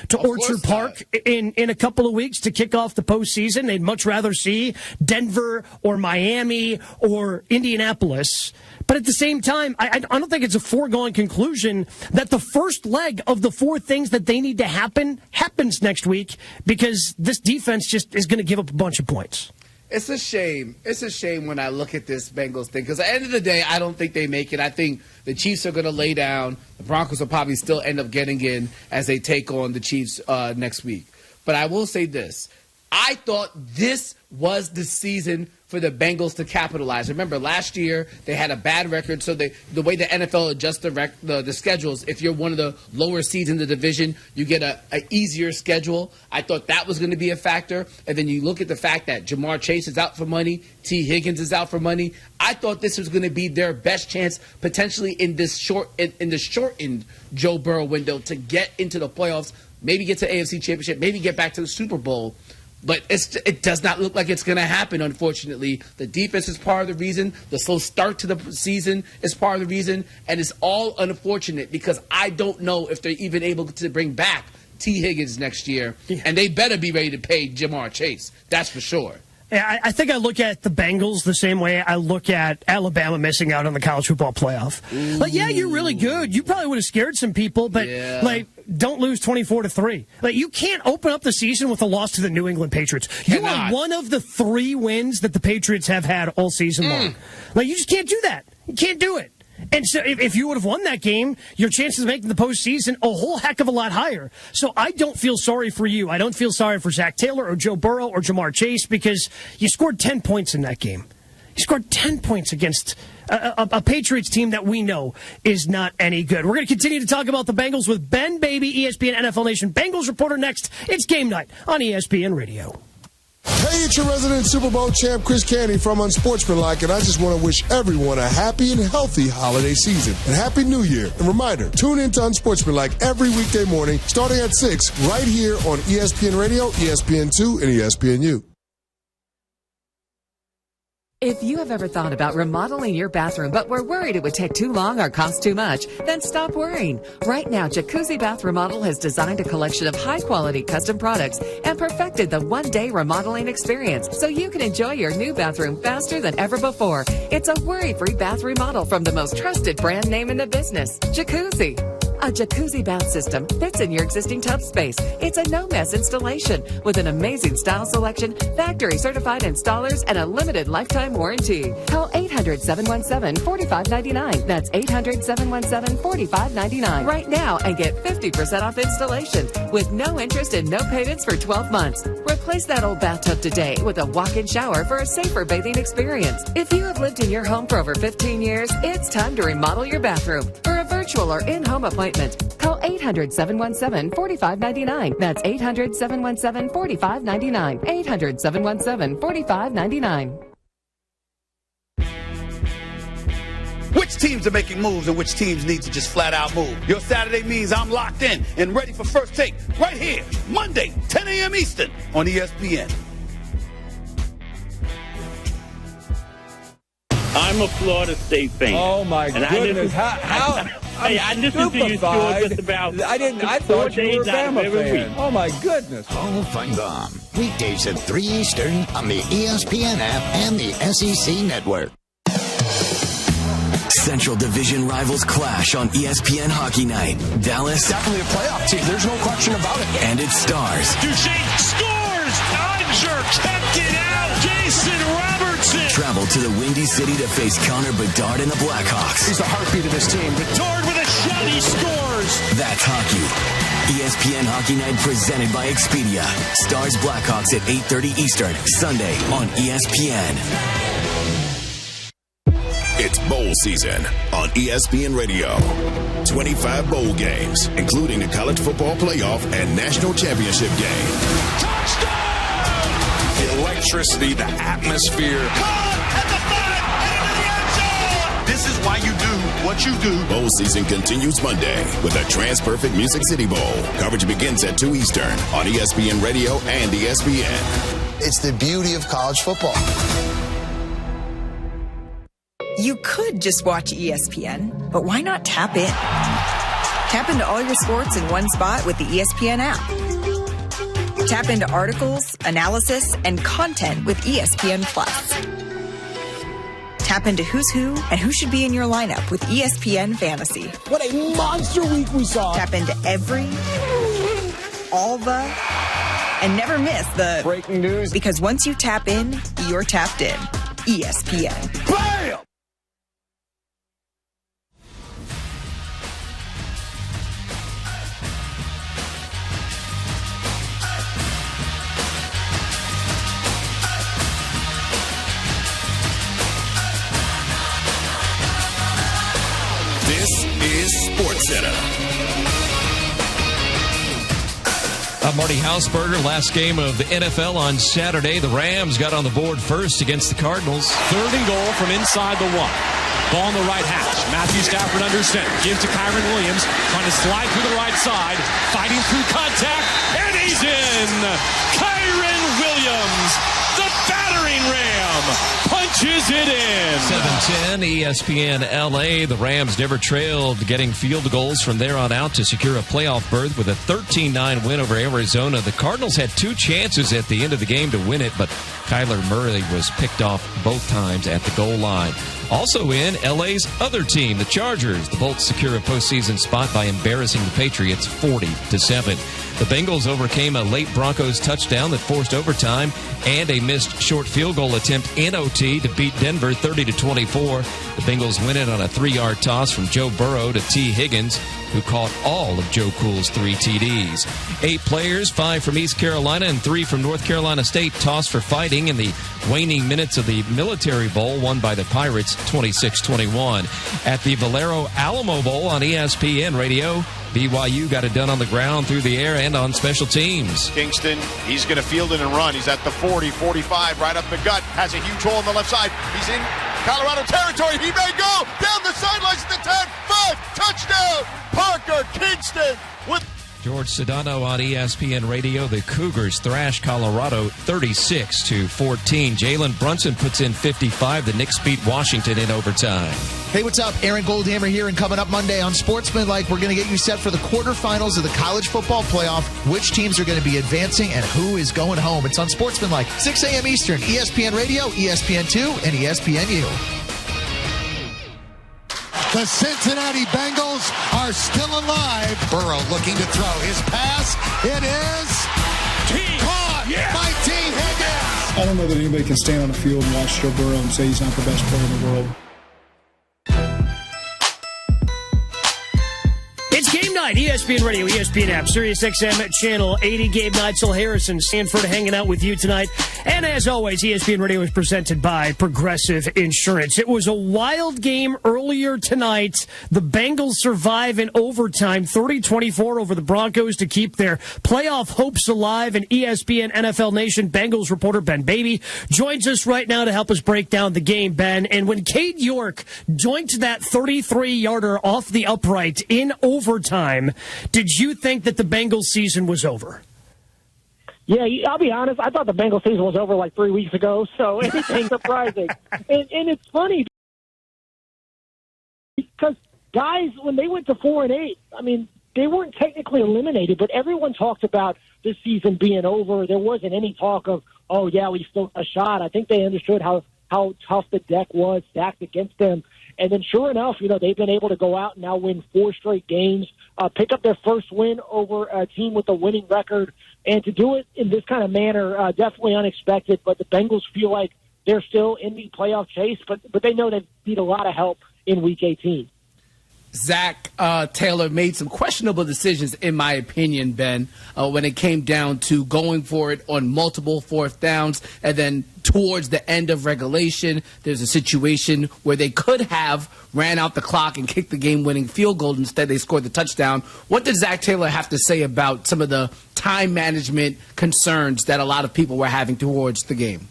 to Orchard Park in a couple of weeks to kick off the postseason. They'd much rather see Denver or Miami or Indianapolis. But at the same time, I don't think it's a foregone conclusion that the first leg of the 4 things that they need to happens next week, because this defense just is going to give up a bunch of points. It's a shame. It's a shame when I look at this Bengals thing, because at the end of the day, I don't think they make it. I think the Chiefs are going to lay down. The Broncos will probably still end up getting in as they take on the Chiefs next week. But I will say this. I thought this was the season for the Bengals to capitalize. Remember, last year they had a bad record, so the way the NFL adjusts the schedules, if you're one of the lower seeds in the division, you get a easier schedule. I thought that was going to be a factor. And then you look at the fact that Jamar Chase is out for money, T. Higgins is out for money. I thought this was going to be their best chance potentially in this shortened Joe Burrow window to get into the playoffs, maybe get to AFC Championship, maybe get back to the Super Bowl. But it does not look like it's going to happen, unfortunately. The defense is part of the reason. The slow start to the season is part of the reason. And it's all unfortunate because I don't know if they're even able to bring back T. Higgins next year. Yeah. And they better be ready to pay Jamar Chase. That's for sure. I think I look at the Bengals the same way I look at Alabama missing out on the college football playoff. Like, yeah, you're really good. You probably would have scared some people, but don't lose 24-3. Like, you can't open up the season with a loss to the New England Patriots. You are one of the 3 wins that the Patriots have had all season long. Like, you just can't do that. You can't do it. And so if you would have won that game, your chances of making the postseason a whole heck of a lot higher. So I don't feel sorry for you. I don't feel sorry for Zach Taylor or Joe Burrow or Jamar Chase, because you scored 10 points in that game. You scored 10 points against a Patriots team that we know is not any good. We're going to continue to talk about the Bengals with Ben Baby, ESPN NFL Nation Bengals reporter next. It's Game Night on ESPN Radio. Hey, it's your resident Super Bowl champ, Chris Canty from Unsportsmanlike, and I just want to wish everyone a happy and healthy holiday season. And Happy New Year. And reminder, tune in to Unsportsmanlike every weekday morning starting at 6 right here on ESPN Radio, ESPN2, and ESPNU. If you have ever thought about remodeling your bathroom but were worried it would take too long or cost too much, then stop worrying. Right now, Jacuzzi Bath Remodel has designed a collection of high-quality custom products and perfected the one-day remodeling experience so you can enjoy your new bathroom faster than ever before. It's a worry-free bath remodel from the most trusted brand name in the business, Jacuzzi. A jacuzzi bath system fits in your existing tub space. It's a no-mess installation with an amazing style selection, factory-certified installers, and a limited lifetime warranty. Call 800-717-4599. That's 800-717-4599 right now and get 50% off installation with no interest and no payments for 12 months. Replace that old bathtub today with a walk-in shower for a safer bathing experience. If you have lived in your home for over 15 years, it's time to remodel your bathroom. For a virtual or in-home appointment, call 800-717-4599. That's 800-717-4599. 800-717-4599. Which teams are making moves and which teams need to just flat out move? Your Saturday means I'm locked in and ready for First Take right here, Monday, 10 a.m. Eastern on ESPN. I'm a Florida State fan. Oh, my goodness. I listened to you just about I thought you were a Bama fan. Oh, my goodness. Hall of Fame Bomb. Weekdays at 3 Eastern on the ESPN app and the SEC Network. Central Division rivals clash on ESPN Hockey Night. Dallas. Definitely a playoff team. There's no question about it. And its stars. Duchesne scores! Odger kept it out! Jason Robertson! Travel to the Windy City to face Connor Bedard and the Blackhawks. He's the heartbeat of this team. Bedard with a shot, he scores! That's hockey. ESPN Hockey Night presented by Expedia. Stars Blackhawks at 8:30 Eastern, Sunday on ESPN. It's bowl season on ESPN Radio. 25 bowl games, including the college football playoff and national championship game. Touchdown! The electricity, the atmosphere. This is why you do what you do. Bowl season continues Monday with the Trans-Perfect Music City Bowl. Coverage begins at 2 Eastern on ESPN Radio and ESPN. It's the beauty of college football. You could just watch ESPN, but why not tap in? Tap into all your sports in one spot with the ESPN app. Tap into articles, analysis, and content with ESPN Plus. Tap into who's who and who should be in your lineup with ESPN Fantasy. What a monster week we saw. Tap into every, all the, and never miss the breaking news. Because once you tap in, you're tapped in. ESPN. Bam! This is SportsCenter. I'm Marty Hausberger. Last game of the NFL on Saturday. The Rams got on the board first against the Cardinals. 3rd and goal from inside the 1. Ball on the right hash. Matthew Stafford under center. Gives to Kyron Williams. Trying to slide through the right side. Fighting through contact. And he's in! Kyron Williams, the battering Ram, punches it in. 7-10, ESPN LA. The Rams never trailed, getting field goals from there on out to secure a playoff berth with a 13-9 win over Arizona. The Cardinals had 2 chances at the end of the game to win it, but Kyler Murray was picked off both times at the goal line. Also in, LA's other team, the Chargers. The Bolts secure a postseason spot by embarrassing the Patriots 40-7. The Bengals overcame a late Broncos touchdown that forced overtime and a missed short field goal attempt in OT to beat Denver 30-24. The Bengals win it on a 3-yard toss from Joe Burrow to T. Higgins, who caught all of Joe Cool's 3 TDs. 8 players, 5 from East Carolina and 3 from North Carolina State, tossed for fighting in the waning minutes of the Military Bowl, won by the Pirates 26-21. At the Valero Alamo Bowl on ESPN Radio, BYU got it done on the ground, through the air, and on special teams. Kingston, he's going to field it and run. He's at the 40, 45, right up the gut. Has a huge hole on the left side. He's in Colorado territory. He may go down the sidelines at the 10, 5, touchdown. Parker Kingston with George Sedano on ESPN Radio. The Cougars thrash Colorado 36-14. Jalen Brunson puts in 55. The Knicks beat Washington in overtime. Hey, what's up? Aaron Goldhammer here, and coming up Monday on Sportsmanlike, we're going to get you set for the quarterfinals of the college football playoff, which teams are going to be advancing and who is going home. It's on Sportsmanlike, 6 a.m. Eastern, ESPN Radio, ESPN2, and ESPNU. The Cincinnati Bengals are still alive. Burrow looking to throw. His pass, it is caught by T. Higgins. I don't know that anybody can stand on the field and watch Joe Burrow and say he's not the best player in the world. It's game night, ESPN Radio, ESPN app, Sirius XM Channel 80. Gabe Neitzel, Harrison Sanford hanging out with you tonight. And as always, ESPN Radio is presented by Progressive Insurance. It was a wild game earlier tonight. The Bengals survive in overtime, 30-24 over the Broncos to keep their playoff hopes alive. And ESPN NFL Nation Bengals reporter Ben Baby joins us right now to help us break down the game, Ben. And when Cade York joinked that 33-yarder off the upright in overtime, did you think that the Bengals season was over? Yeah, I'll be honest. I thought the Bengals season was over like 3 weeks ago, so anything surprising. And it's funny because guys, when they went to 4-8, I mean, they weren't technically eliminated, but everyone talked about this season being over. There wasn't any talk of, oh, yeah, we still got a shot. I think they understood how tough the deck was stacked against them. And then sure enough, they've been able to go out and now win 4 straight games, pick up their first win over a team with a winning record. And to do it in this kind of manner, definitely unexpected. But the Bengals feel like they're still in the playoff chase, but they know they need a lot of help in Week 18. Zach Taylor made some questionable decisions, in my opinion, Ben, when it came down to going for it on multiple fourth downs. And then towards the end of regulation, there's a situation where they could have ran out the clock and kicked the game-winning field goal. Instead, they scored the touchdown. What did Zach Taylor have to say about some of the time management concerns that a lot of people were having towards the game?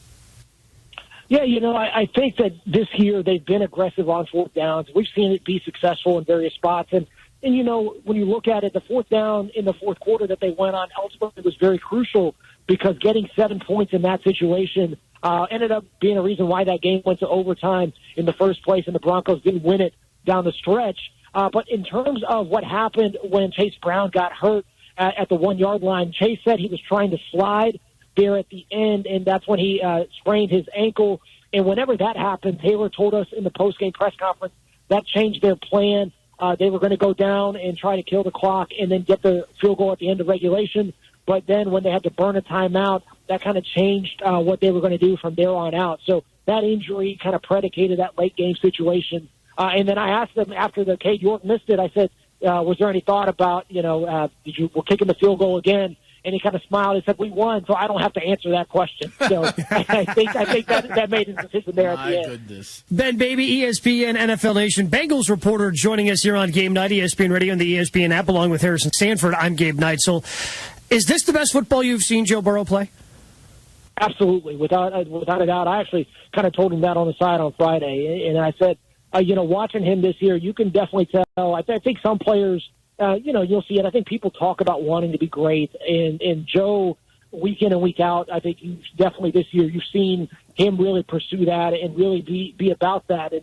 Yeah, I think that this year they've been aggressive on fourth downs. We've seen it be successful in various spots. And when you look at it, the fourth down in the fourth quarter that they went on ultimately was very crucial because getting 7 points in that situation ended up being a reason why that game went to overtime in the first place, and the Broncos didn't win it down the stretch. But in terms of what happened when Chase Brown got hurt at the 1 yard line, Chase said he was trying to slide there at the end, and that's when he sprained his ankle. And whenever that happened, Taylor told us in the post-game press conference that changed their plan. They were going to go down and try to kill the clock and then get the field goal at the end of regulation. But then when they had to burn a timeout, that kind of changed what they were going to do from there on out. So that injury kind of predicated that late-game situation. And then I asked them after the Cade York missed it, I said, was there any thought about, we're kicking the field goal again? And he kind of smiled and said, "We won, so I don't have to answer that question." So I think that made his decision there at the end. Goodness. Ben Baby, ESPN NFL Nation Bengals reporter, joining us here on Game Night, ESPN Radio and the ESPN app, along with Harrison Sanford. I'm Gabe Neitzel. Is this the best football you've seen Joe Burrow play? Absolutely, without a doubt. I actually kind of told him that on the side on Friday, and I said, watching him this year, you can definitely tell. I think some players. You'll see it. I think people talk about wanting to be great, and Joe, week in and week out, I think definitely this year you've seen him really pursue that and really be about that. And,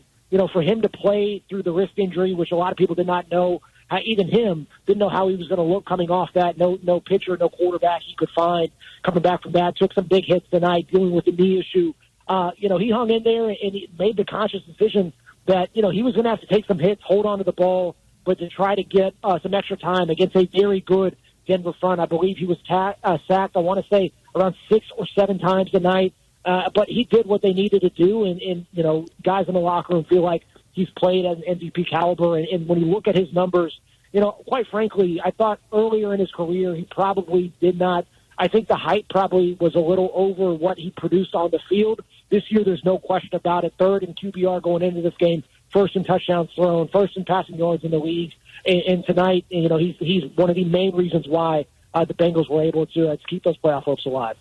for him to play through the wrist injury, which a lot of people did not know, even him, didn't know how he was going to look coming off that. No pitcher, no quarterback he could find coming back from that. Took some big hits tonight dealing with the knee issue. He hung in there and he made the conscious decision that, he was going to have to take some hits, hold on to the ball, but to try to get some extra time against a very good Denver front. I believe he was sacked, I want to say, around 6 or 7 times tonight. But he did what they needed to do, and guys in the locker room feel like he's played at an MVP caliber. And when you look at his numbers, quite frankly, I thought earlier in his career he probably did not. I think the height probably was a little over what he produced on the field. This year, there's no question about it. Third in QBR going into this game. First in touchdowns thrown, first in passing yards in the league, and tonight, he's one of the main reasons why the Bengals were able to keep those playoff hopes alive.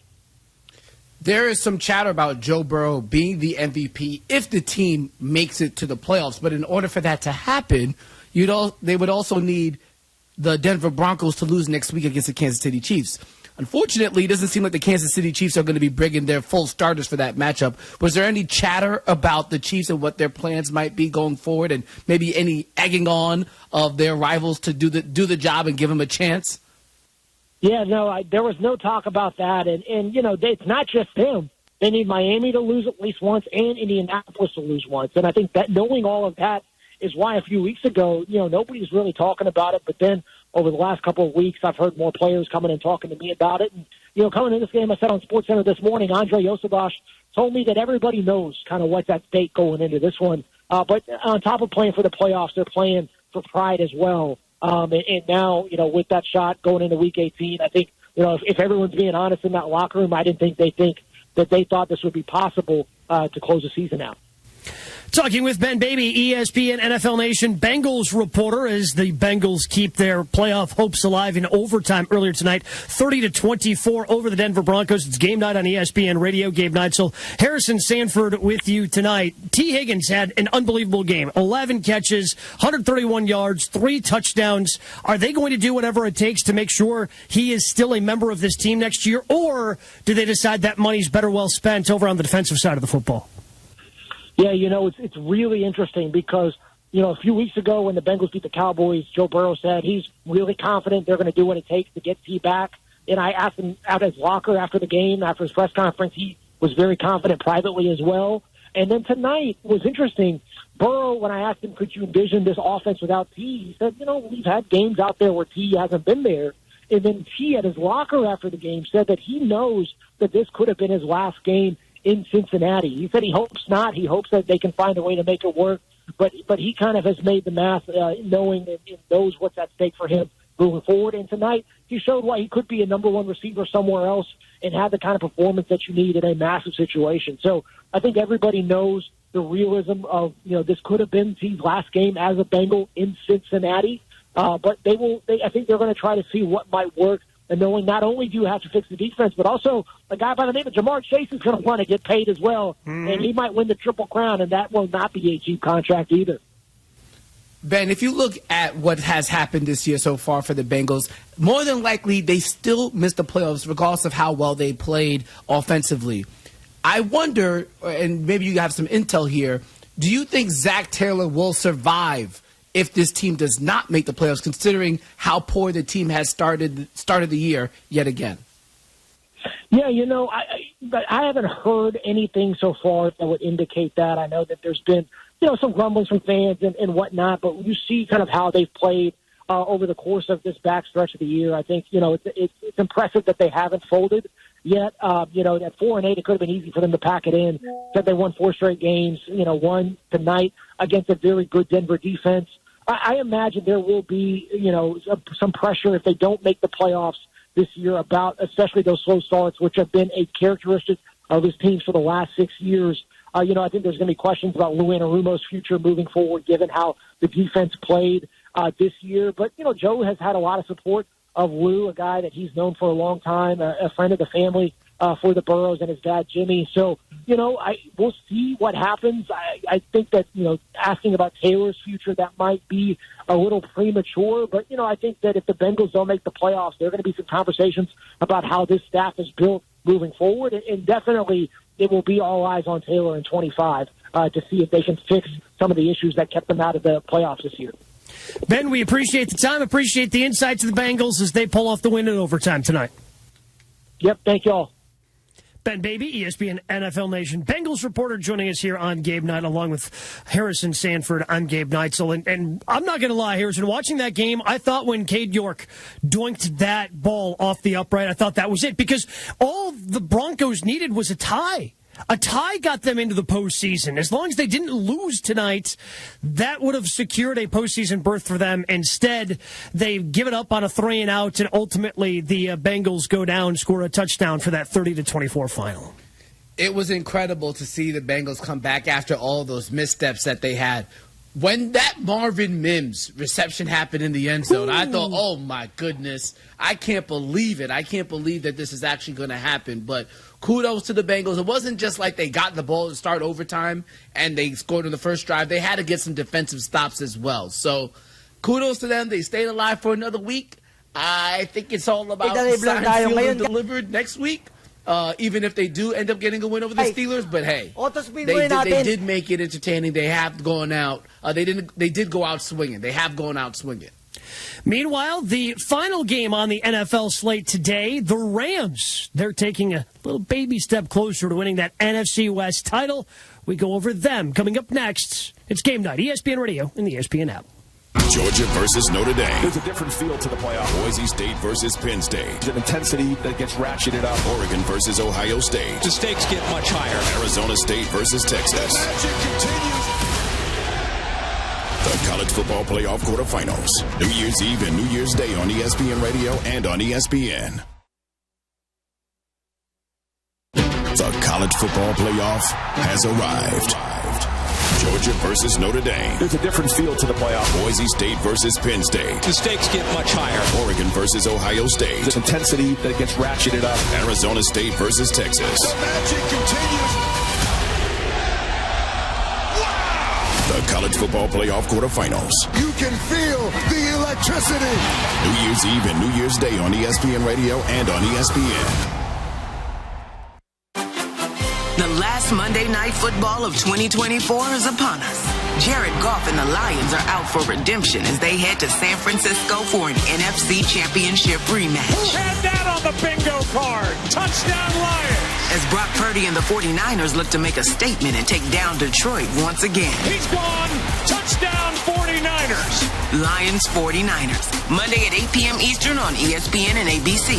There is some chatter about Joe Burrow being the MVP if the team makes it to the playoffs, but in order for that to happen, they would also need the Denver Broncos to lose next week against the Kansas City Chiefs. Unfortunately, it doesn't seem like the Kansas City Chiefs are going to be bringing their full starters for that matchup. Was there any chatter about the Chiefs and what their plans might be going forward, and maybe any egging on of their rivals to do the job and give them a chance? Yeah, no, there was no talk about that. And it's not just them. They need Miami to lose at least once and Indianapolis to lose once. And I think that knowing all of that is why a few weeks ago, nobody's really talking about it. But then over the last couple of weeks, I've heard more players coming and talking to me about it. And, coming into this game, I said on SportsCenter this morning, Andre Yosebosh told me that everybody knows kind of what's at stake going into this one. But on top of playing for the playoffs, they're playing for pride as well. And now, with that shot going into Week 18, I think, if everyone's being honest in that locker room, I didn't think they thought this would be possible to close the season out. Talking with Ben Baby, ESPN NFL Nation Bengals reporter, as the Bengals keep their playoff hopes alive in overtime earlier tonight. 30-24 over the Denver Broncos. It's Game Night on ESPN Radio. Gabe Neitzel, Harrison Sanford with you tonight. T. Higgins had an unbelievable game. 11 catches, 131 yards, 3 touchdowns. Are they going to do whatever it takes to make sure he is still a member of this team next year? Or do they decide that money's better well spent over on the defensive side of the football? Yeah, it's really interesting because, a few weeks ago when the Bengals beat the Cowboys, Joe Burrow said he's really confident they're going to do what it takes to get T back. And I asked him out his locker after the game, after his press conference, he was very confident privately as well. And then tonight was interesting. Burrow, when I asked him, could you envision this offense without T? He said, we've had games out there where T hasn't been there. And then T at his locker after the game said that he knows that this could have been his last game in Cincinnati. He said he hopes not. He hopes that they can find a way to make it work. but he kind of has made the math, knowing and knows what's at stake for him moving forward. And tonight, he showed why he could be a number one receiver somewhere else and have the kind of performance that you need in a massive situation. So I think everybody knows the realism of, this could have been his last game as a Bengal in Cincinnati. But I think they're going to try to see what might work, and knowing not only do you have to fix the defense, but also a guy by the name of Jamar Chase is going to want to get paid as well. And he might win the Triple Crown, and that will not be a cheap contract either. Ben, if you look at what has happened this year so far for the Bengals, more than likely they still missed the playoffs regardless of how well they played offensively. I wonder, and maybe you have some intel here, do you think Zach Taylor will survive if this team does not make the playoffs, considering how poor the team has started the year yet again? Yeah, I haven't heard anything so far that would indicate that. I know that there's been some grumblings from fans and whatnot, but you see kind of how they've played over the course of this backstretch of the year. I think, it's impressive that they haven't folded yet. At 4-8, it could have been easy for them to pack it in. That they won 4 straight games, one tonight against a very good Denver defense. I imagine there will be, some pressure if they don't make the playoffs this year about especially those slow starts, which have been a characteristic of his teams for the last 6 years. I think there's going to be questions about Lou Anarumo's future moving forward, given how the defense played this year. But, Joe has had a lot of support of Lou, a guy that he's known for a long time, a friend of the family for the Burrows and his dad, Jimmy. So, we'll see what happens. I think that, asking about Taylor's future, that might be a little premature. But, I think that if the Bengals don't make the playoffs, there are going to be some conversations about how this staff is built moving forward. And definitely it will be all eyes on Taylor in 25 to see if they can fix some of the issues that kept them out of the playoffs this year. Ben, we appreciate the time, appreciate the insights of the Bengals as they pull off the win in overtime tonight. Yep, thank you all. Ben Baby, ESPN NFL Nation Bengals reporter, joining us here on Gabe Night, along with Harrison Sanford. I'm Gabe Neitzel, and I'm not going to lie, Harrison, watching that game, I thought when Cade York doinked that ball off the upright, I thought that was it, because all the Broncos needed was a tie. A tie got them into the postseason. As long as they didn't lose tonight, that would have secured a postseason berth for them. Instead, they give it up on a 3-and-out, and ultimately the Bengals go down, score a touchdown for that 30-24 final. It was incredible to see the Bengals come back after all those missteps that they had. When that Marvin Mims reception happened in the end zone, I thought, oh, my goodness, I can't believe it. I can't believe that this is actually going to happen. But kudos to the Bengals. It wasn't just like they got the ball to start overtime and they scored in the first drive. They had to get some defensive stops as well. So kudos to them. They stayed alive for another week. I think it's all about signed, sealed, and delivered next week. Even if they do end up getting a win over the Steelers, but hey, they did make it entertaining. They have gone out. They did go out swinging. They have gone out swinging. Meanwhile, the final game on the NFL slate today, the Rams. They're taking a little baby step closer to winning that NFC West title. We go over them coming up next. It's Game Night, ESPN Radio and the ESPN app. Georgia versus Notre Dame. There's a different feel to the playoff. Boise State versus Penn State. There's an intensity that gets ratcheted up. Oregon versus Ohio State. The stakes get much higher. Arizona State versus Texas. The magic continues. The college football playoff quarterfinals. New Year's Eve and New Year's Day on ESPN Radio and on ESPN. The college football playoff has arrived. Georgia versus Notre Dame. There's a different feel to the playoff. Boise State versus Penn State. The stakes get much higher. Oregon versus Ohio State. There's intensity that gets ratcheted up. Arizona State versus Texas. The magic continues. Wow! The college football playoff quarterfinals. You can feel the electricity. New Year's Eve and New Year's Day on ESPN Radio and on ESPN. The last Monday Night Football of 2024 is upon us. Jared Goff and the Lions are out for redemption as they head to San Francisco for an NFC Championship rematch. Who had that on the bingo card? Touchdown Lions! As Brock Purdy and the 49ers look to make a statement and take down Detroit once again. He's gone! Touchdown 49ers! Lions 49ers. Monday at 8 p.m. Eastern on ESPN and ABC.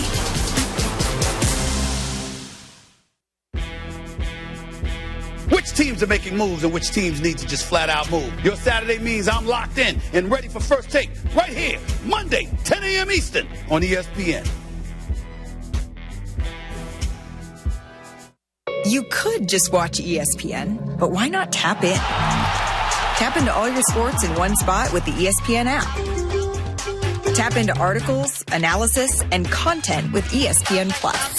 Which teams are making moves and which teams need to just flat out move. Your Saturday means I'm locked in and ready for First Take right here, Monday, 10 a.m. Eastern on ESPN. You could just watch ESPN, but why not tap in? Tap into all your sports in one spot with the ESPN app. Tap into articles, analysis, and content with ESPN Plus.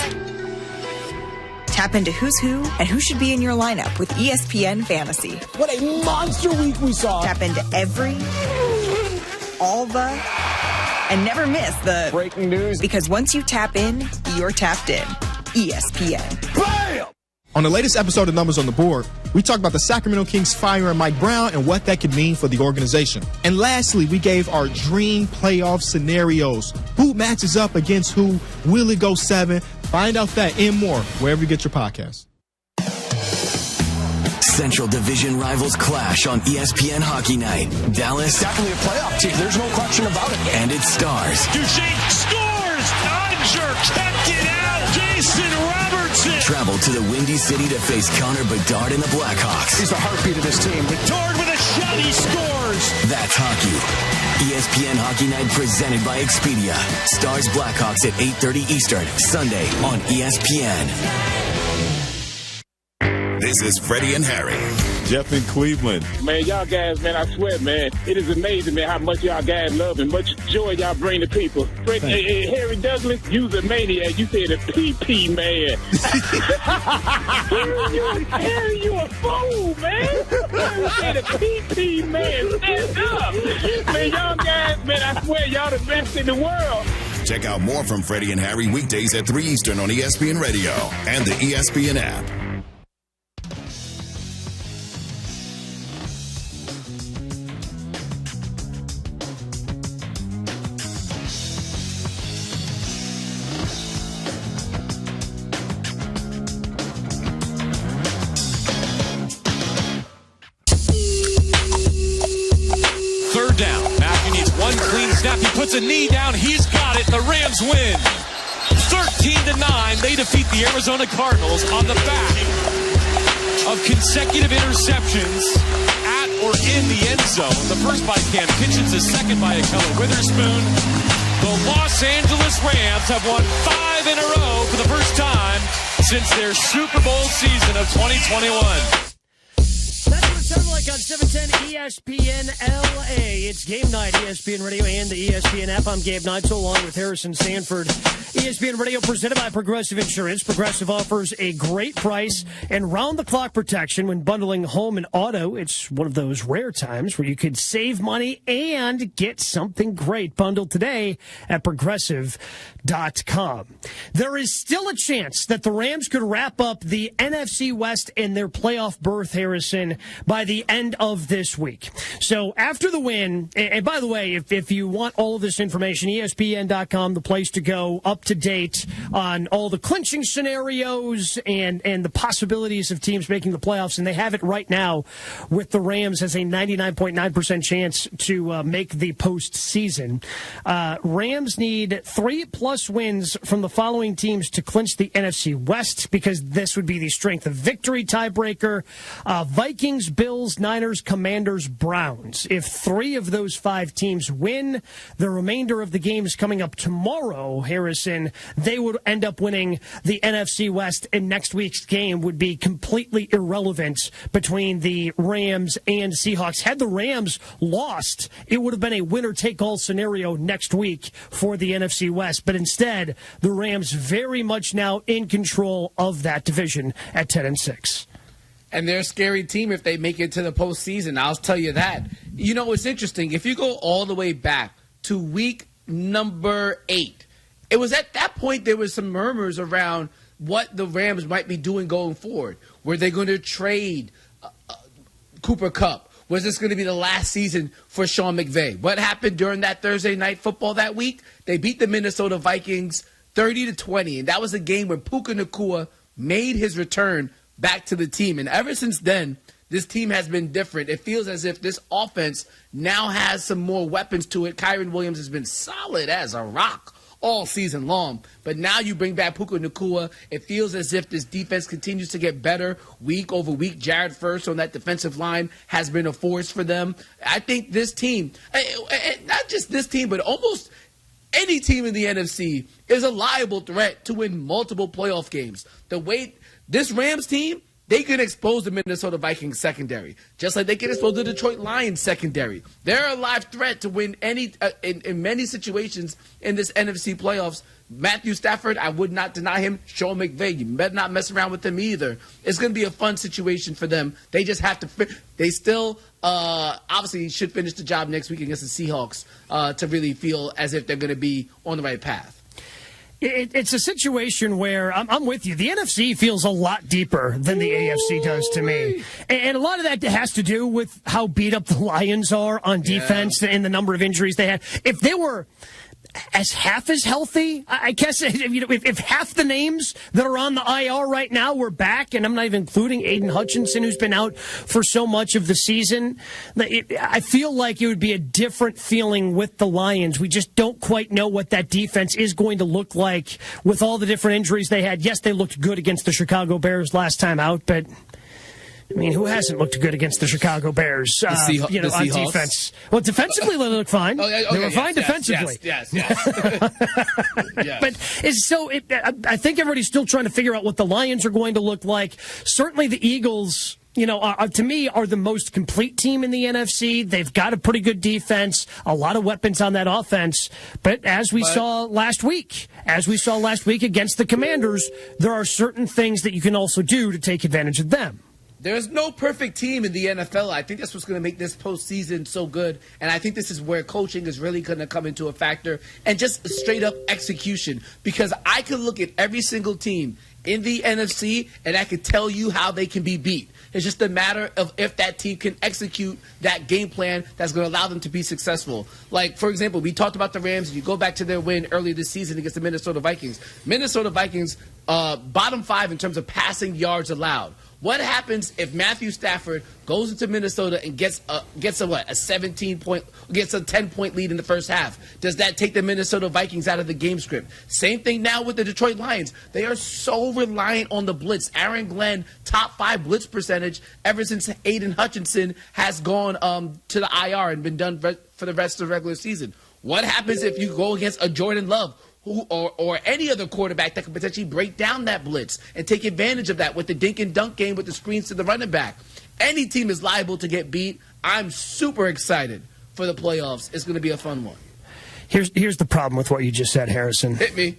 Tap into who's who and who should be in your lineup with ESPN Fantasy. What a monster week we saw. Tap into every, all the, and never miss the breaking news. Because once you tap in, you're tapped in. ESPN. Bam! On the latest episode of Numbers on the Board, we talked about the Sacramento Kings firing Mike Brown and what that could mean for the organization. And lastly, we gave our dream playoff scenarios. Who matches up against who? Will it go 7? Find out that and more wherever you get your podcasts. Central Division rivals clash on ESPN Hockey Night. Dallas. Definitely a playoff team. There's no question about it. And its stars. Duchesne scores! Odger kept it out! Jason Robertson! Travel to the Windy City to face Connor Bedard and the Blackhawks. He's the heartbeat of this team. Bedard with a shot, he scores! That's hockey. ESPN Hockey Night presented by Expedia. Stars Blackhawks at 8:30 Eastern, Sunday on ESPN. This is Freddie and Harry. Jeff in Cleveland. Man, y'all guys, man, I swear, man, it is amazing, man, how much y'all guys love and much joy y'all bring to people. Harry Douglas, you's a maniac. You said a PP man. Harry, you a fool, man. You said a PP man. Stand up. Man, y'all guys, man, I swear, y'all the best in the world. Check out more from Freddie and Harry weekdays at 3 Eastern on ESPN Radio and the ESPN app. Snap, he puts a knee down, he's got it, the Rams win. 13-9, they defeat the Arizona Cardinals on the back of consecutive interceptions at or in the end zone. The first by Cam Kitchens, the second by Ahkello Witherspoon. The Los Angeles Rams have won 5 in a row for the first time since their Super Bowl season of 2021. Sound like on 710 ESPN LA. It's Game Night, ESPN Radio and the ESPN app. I'm Gabe Neitzel along with Harrison Sanford. ESPN Radio presented by Progressive Insurance. Progressive offers a great price and round-the-clock protection when bundling home and auto. It's one of those rare times where you could save money and get something great. Bundled today at Progressive.com. There is still a chance that the Rams could wrap up the NFC West and their playoff berth, Harrison, by the end of this week. So after the win, and by the way, if you want all of this information, ESPN.com, the place to go, up to date on all the clinching scenarios and the possibilities of teams making the playoffs. And they have it right now with the Rams as a 99.9% chance to make the postseason. Rams need 3+ wins from the following teams to clinch the NFC West, because this would be the strength of victory tiebreaker. Vikings, Bills, Niners, Commanders, Browns. If 3 of those 5 teams win, the remainder of the games coming up tomorrow, Harrison, they would end up winning the NFC West, and next week's game would be completely irrelevant between the Rams and Seahawks. Had the Rams lost, it would have been a winner-take-all scenario next week for the NFC West, but instead, the Rams very much now in control of that division at 10-6. And they're a scary team if they make it to the postseason. I'll tell you that. You know, it's interesting. If you go all the way back to week number 8, it was at that point there was some murmurs around what the Rams might be doing going forward. Were they going to trade Cooper Kupp? Was this going to be the last season for Sean McVay? What happened during that Thursday night football that week? They beat the Minnesota Vikings 30-20, and that was a game where Puka Nacua made his return back to the team. And ever since then, this team has been different. It feels as if this offense now has some more weapons to it. Kyren Williams has been solid as a rock all season long. But now you bring back Puka Nacua. It feels as if this defense continues to get better week over week. Jared First on that defensive line has been a force for them. I think this team, not just this team, but almost any team in the NFC is a liable threat to win multiple playoff games. The way this Rams team, they can expose the Minnesota Vikings secondary, just like they can expose the Detroit Lions secondary. They're a live threat to win any in many situations in this NFC playoffs. Matthew Stafford, I would not deny him. Sean McVay, you better not mess around with him either. It's going to be a fun situation for them. They just have to they still obviously should finish the job next week against the Seahawks to really feel as if they're going to be on the right path. It's a situation where I'm with you. The NFC feels a lot deeper than the AFC does to me. And a lot of that has to do with how beat up the Lions are on defense and the number of injuries they had. If they were half as healthy, I guess, if half the names that are on the IR right now were back, and I'm not even including Aiden Hutchinson, who's been out for so much of the season, I feel like it would be a different feeling with the Lions. We just don't quite know what that defense is going to look like with all the different injuries they had. Yes, they looked good against the Chicago Bears last time out, but I mean, who hasn't looked good against the Chicago Bears? On defense. Well, defensively, they look fine. They were fine defensively. Yes. But I think everybody's still trying to figure out what the Lions are going to look like. Certainly, the Eagles, to me, are the most complete team in the NFC. They've got a pretty good defense, a lot of weapons on that offense. But as we saw last week against the Commanders, there are certain things that you can also do to take advantage of them. There's no perfect team in the NFL. I think that's what's going to make this postseason so good. And I think this is where coaching is really going to come into a factor and just straight up execution. Because I could look at every single team in the NFC and I could tell you how they can be beat. It's just a matter of if that team can execute that game plan that's going to allow them to be successful. Like, for example, we talked about the Rams. You go back to their win earlier this season against the Minnesota Vikings. Minnesota Vikings, bottom 5 in terms of passing yards allowed. What happens if Matthew Stafford goes into Minnesota and gets a 10-point lead in the first half? Does that take the Minnesota Vikings out of the game script? Same thing now with the Detroit Lions. They are so reliant on the blitz. Aaron Glenn, top 5 blitz percentage ever since Aiden Hutchinson has gone to the IR and been done for the rest of the regular season. What happens if you go against a Jordan Love or any other quarterback that could potentially break down that blitz and take advantage of that with the dink and dunk game with the screens to the running back? Any team is liable to get beat. I'm super excited for the playoffs. It's going to be a fun one. Here's the problem with what you just said, Harrison. Hit me.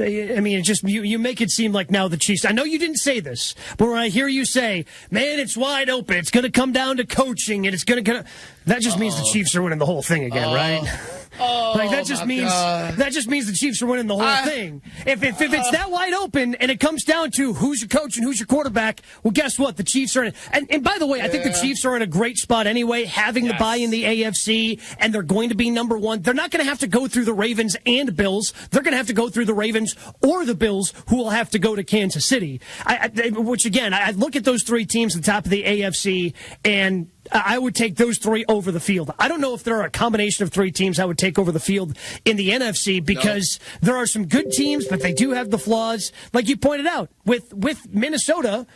I mean, it just you make it seem like now the Chiefs. I know you didn't say this, but when I hear you say, "Man, it's wide open. It's going to come down to coaching, and it's going to," that just means the Chiefs are winning the whole thing again, right? That just means the Chiefs are winning the whole thing. If it's that wide open and it comes down to who's your coach and who's your quarterback, well, guess what? The Chiefs are in. And by the way, I think the Chiefs are in a great spot anyway, having the bye in the AFC, and they're going to be number 1. They're not going to have to go through the Ravens and Bills. They're going to have to go through the Ravens or the Bills, who will have to go to Kansas City. Which again, I look at those 3 teams at the top of the AFC, and I would take those 3 over the field. I don't know if there are a combination of 3 teams I would take over the field in the NFC because there are some good teams, but they do have the flaws. Like you pointed out, with Minnesota,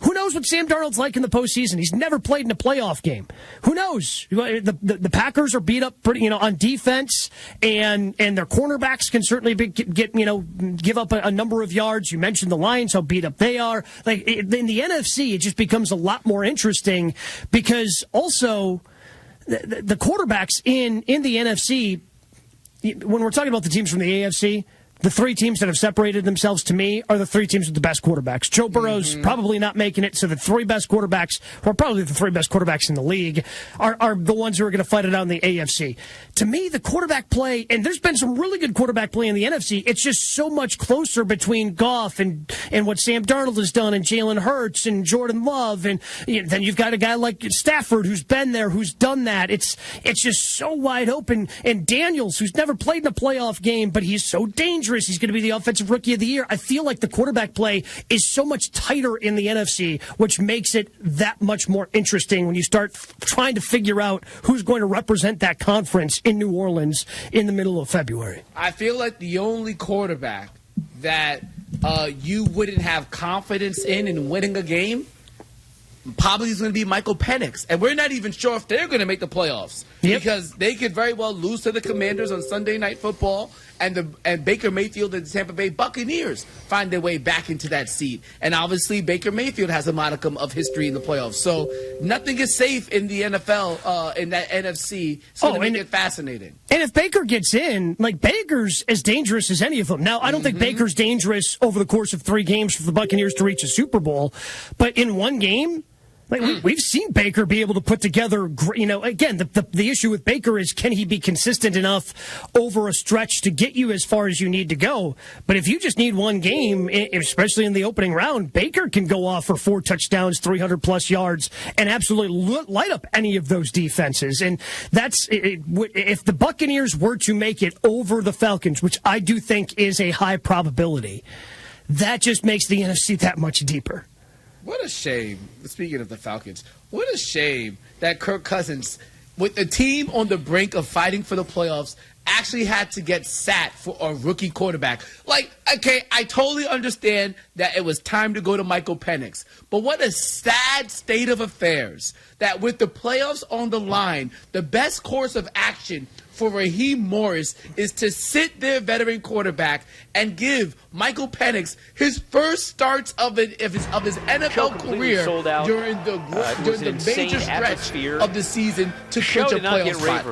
who knows what Sam Darnold's like in the postseason? He's never played in a playoff game. Who knows? The Packers are beat up pretty, on defense, and their cornerbacks can certainly give up a number of yards. You mentioned the Lions, how beat up they are. Like in the NFC, it just becomes a lot more interesting because also the quarterbacks in the NFC. When we're talking about the teams from the AFC, the 3 teams that have separated themselves to me are the 3 teams with the best quarterbacks. Joe Burrow's probably not making it, so the 3 best quarterbacks, or probably the 3 best quarterbacks in the league, are the ones who are going to fight it out in the AFC. To me, the quarterback play, and there's been some really good quarterback play in the NFC, it's just so much closer between Goff and what Sam Darnold has done, and Jalen Hurts and Jordan Love, and then you've got a guy like Stafford who's been there, who's done that. It's just so wide open, and Daniels, who's never played in a playoff game, but he's so dangerous dangerous. He's going to be the offensive rookie of the year. I feel like the quarterback play is so much tighter in the NFC, which makes it that much more interesting when you start trying to figure out who's going to represent that conference in New Orleans in the middle of February. I feel like the only quarterback that you wouldn't have confidence in winning a game probably is going to be Michael Penix. And we're not even sure if they're going to make the playoffs. Yep. Because they could very well lose to the Commanders on Sunday Night Football, and Baker Mayfield and the Tampa Bay Buccaneers find their way back into that seat. And obviously Baker Mayfield has a modicum of history in the playoffs. So nothing is safe in the NFL, in that NFC. So to make it fascinating. And if Baker gets in, like, Baker's as dangerous as any of them. Now, I don't think Baker's dangerous over the course of 3 games for the Buccaneers to reach a Super Bowl. But in one game, like, we've seen Baker be able to put together, again, the issue with Baker is, can he be consistent enough over a stretch to get you as far as you need to go? But if you just need one game, especially in the opening round, Baker can go off for 4 touchdowns, 300-plus yards, and absolutely light up any of those defenses. And that's if the Buccaneers were to make it over the Falcons, which I do think is a high probability, that just makes the NFC that much deeper. What a shame, speaking of the Falcons, what a shame that Kirk Cousins, with the team on the brink of fighting for the playoffs, actually had to get sat for a rookie quarterback. Like, okay, I totally understand that it was time to go to Michael Penix, but what a sad state of affairs that with the playoffs on the line, the best course of action for Raheem Morris is to sit their veteran quarterback and give Michael Penix his first starts of his NFL career during the major stretch of the season to clinch a playoff spot.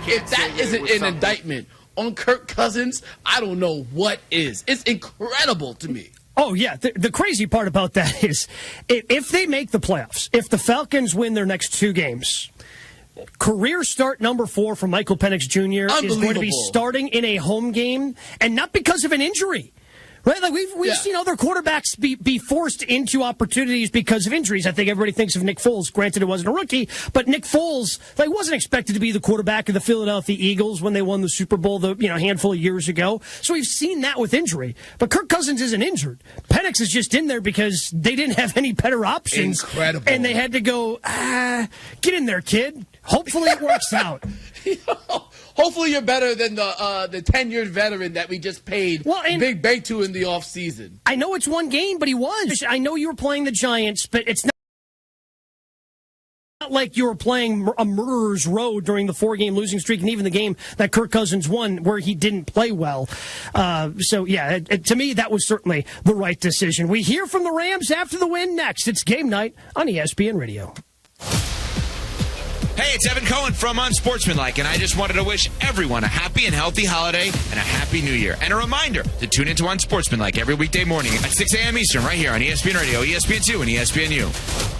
If that isn't an indictment on Kirk Cousins, I don't know what is. It's incredible to me. Oh, yeah. The crazy part about that is if they make the playoffs, if the Falcons win their next 2 games, career start number 4 for Michael Penix Jr. is going to be starting in a home game, and not because of an injury. Right? Like we've seen other quarterbacks be forced into opportunities because of injuries. I think everybody thinks of Nick Foles. Granted, it wasn't a rookie, but Nick Foles wasn't expected to be the quarterback of the Philadelphia Eagles when they won the Super Bowl handful of years ago. So we've seen that with injury. But Kirk Cousins isn't injured. Penix is just in there because they didn't have any better options. Incredible. And they had to go, get in there, kid. Hopefully it works out. Hopefully you're better than the 10-year veteran that we just paid big bank to in the offseason. I know it's 1 game, but he was. I know you were playing the Giants, but it's not like you were playing a murderer's row during the 4-game losing streak, and even the game that Kirk Cousins won where he didn't play well. To me, that was certainly the right decision. We hear from the Rams after the win next. It's Game Night on ESPN Radio. Hey, it's Evan Cohen from Unsportsmanlike, and I just wanted to wish everyone a happy and healthy holiday and a happy new year. And a reminder to tune into Unsportsmanlike every weekday morning at 6 a.m. Eastern right here on ESPN Radio, ESPN2, and ESPNU.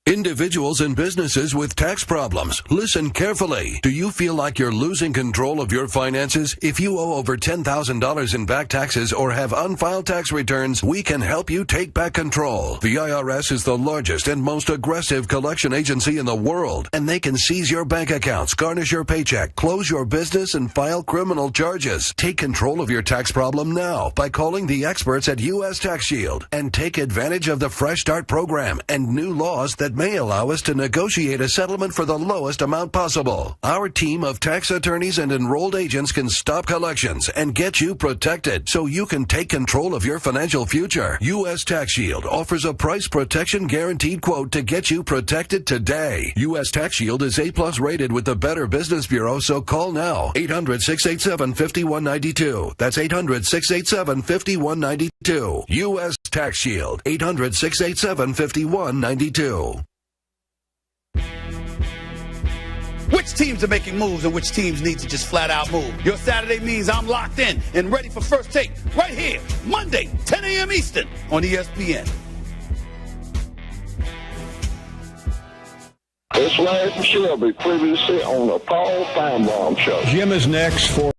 Individuals and businesses with tax problems, listen carefully. Do you feel like you're losing control of your finances? If you owe over $10,000 in back taxes or have unfiled tax returns, we can help you take back control. The IRS is the largest and most aggressive collection agency in the world, and they can seize your bank accounts, garnish your paycheck, close your business, and file criminal charges. Take control of your tax problem now by calling the experts at U.S. Tax Shield and take advantage of the Fresh Start program and new laws that may allow us to negotiate a settlement for the lowest amount possible. Our team of tax attorneys and enrolled agents can stop collections and get you protected so you can take control of your financial future. U.S. Tax Shield offers a price protection guaranteed quote to get you protected today. U.S. Tax Shield is A+ rated with the Better Business Bureau, so call now. 800-687-5192. That's 800-687-5192. U.S. Tax Shield. 800-687-5192. Which teams are making moves and which teams need to just flat out move? Your Saturday means I'm locked in and ready for First Take right here, Monday, 10 a.m. Eastern on ESPN. It's Larry from Shelby, previously on the Paul Feinbaum Show. Jim is next for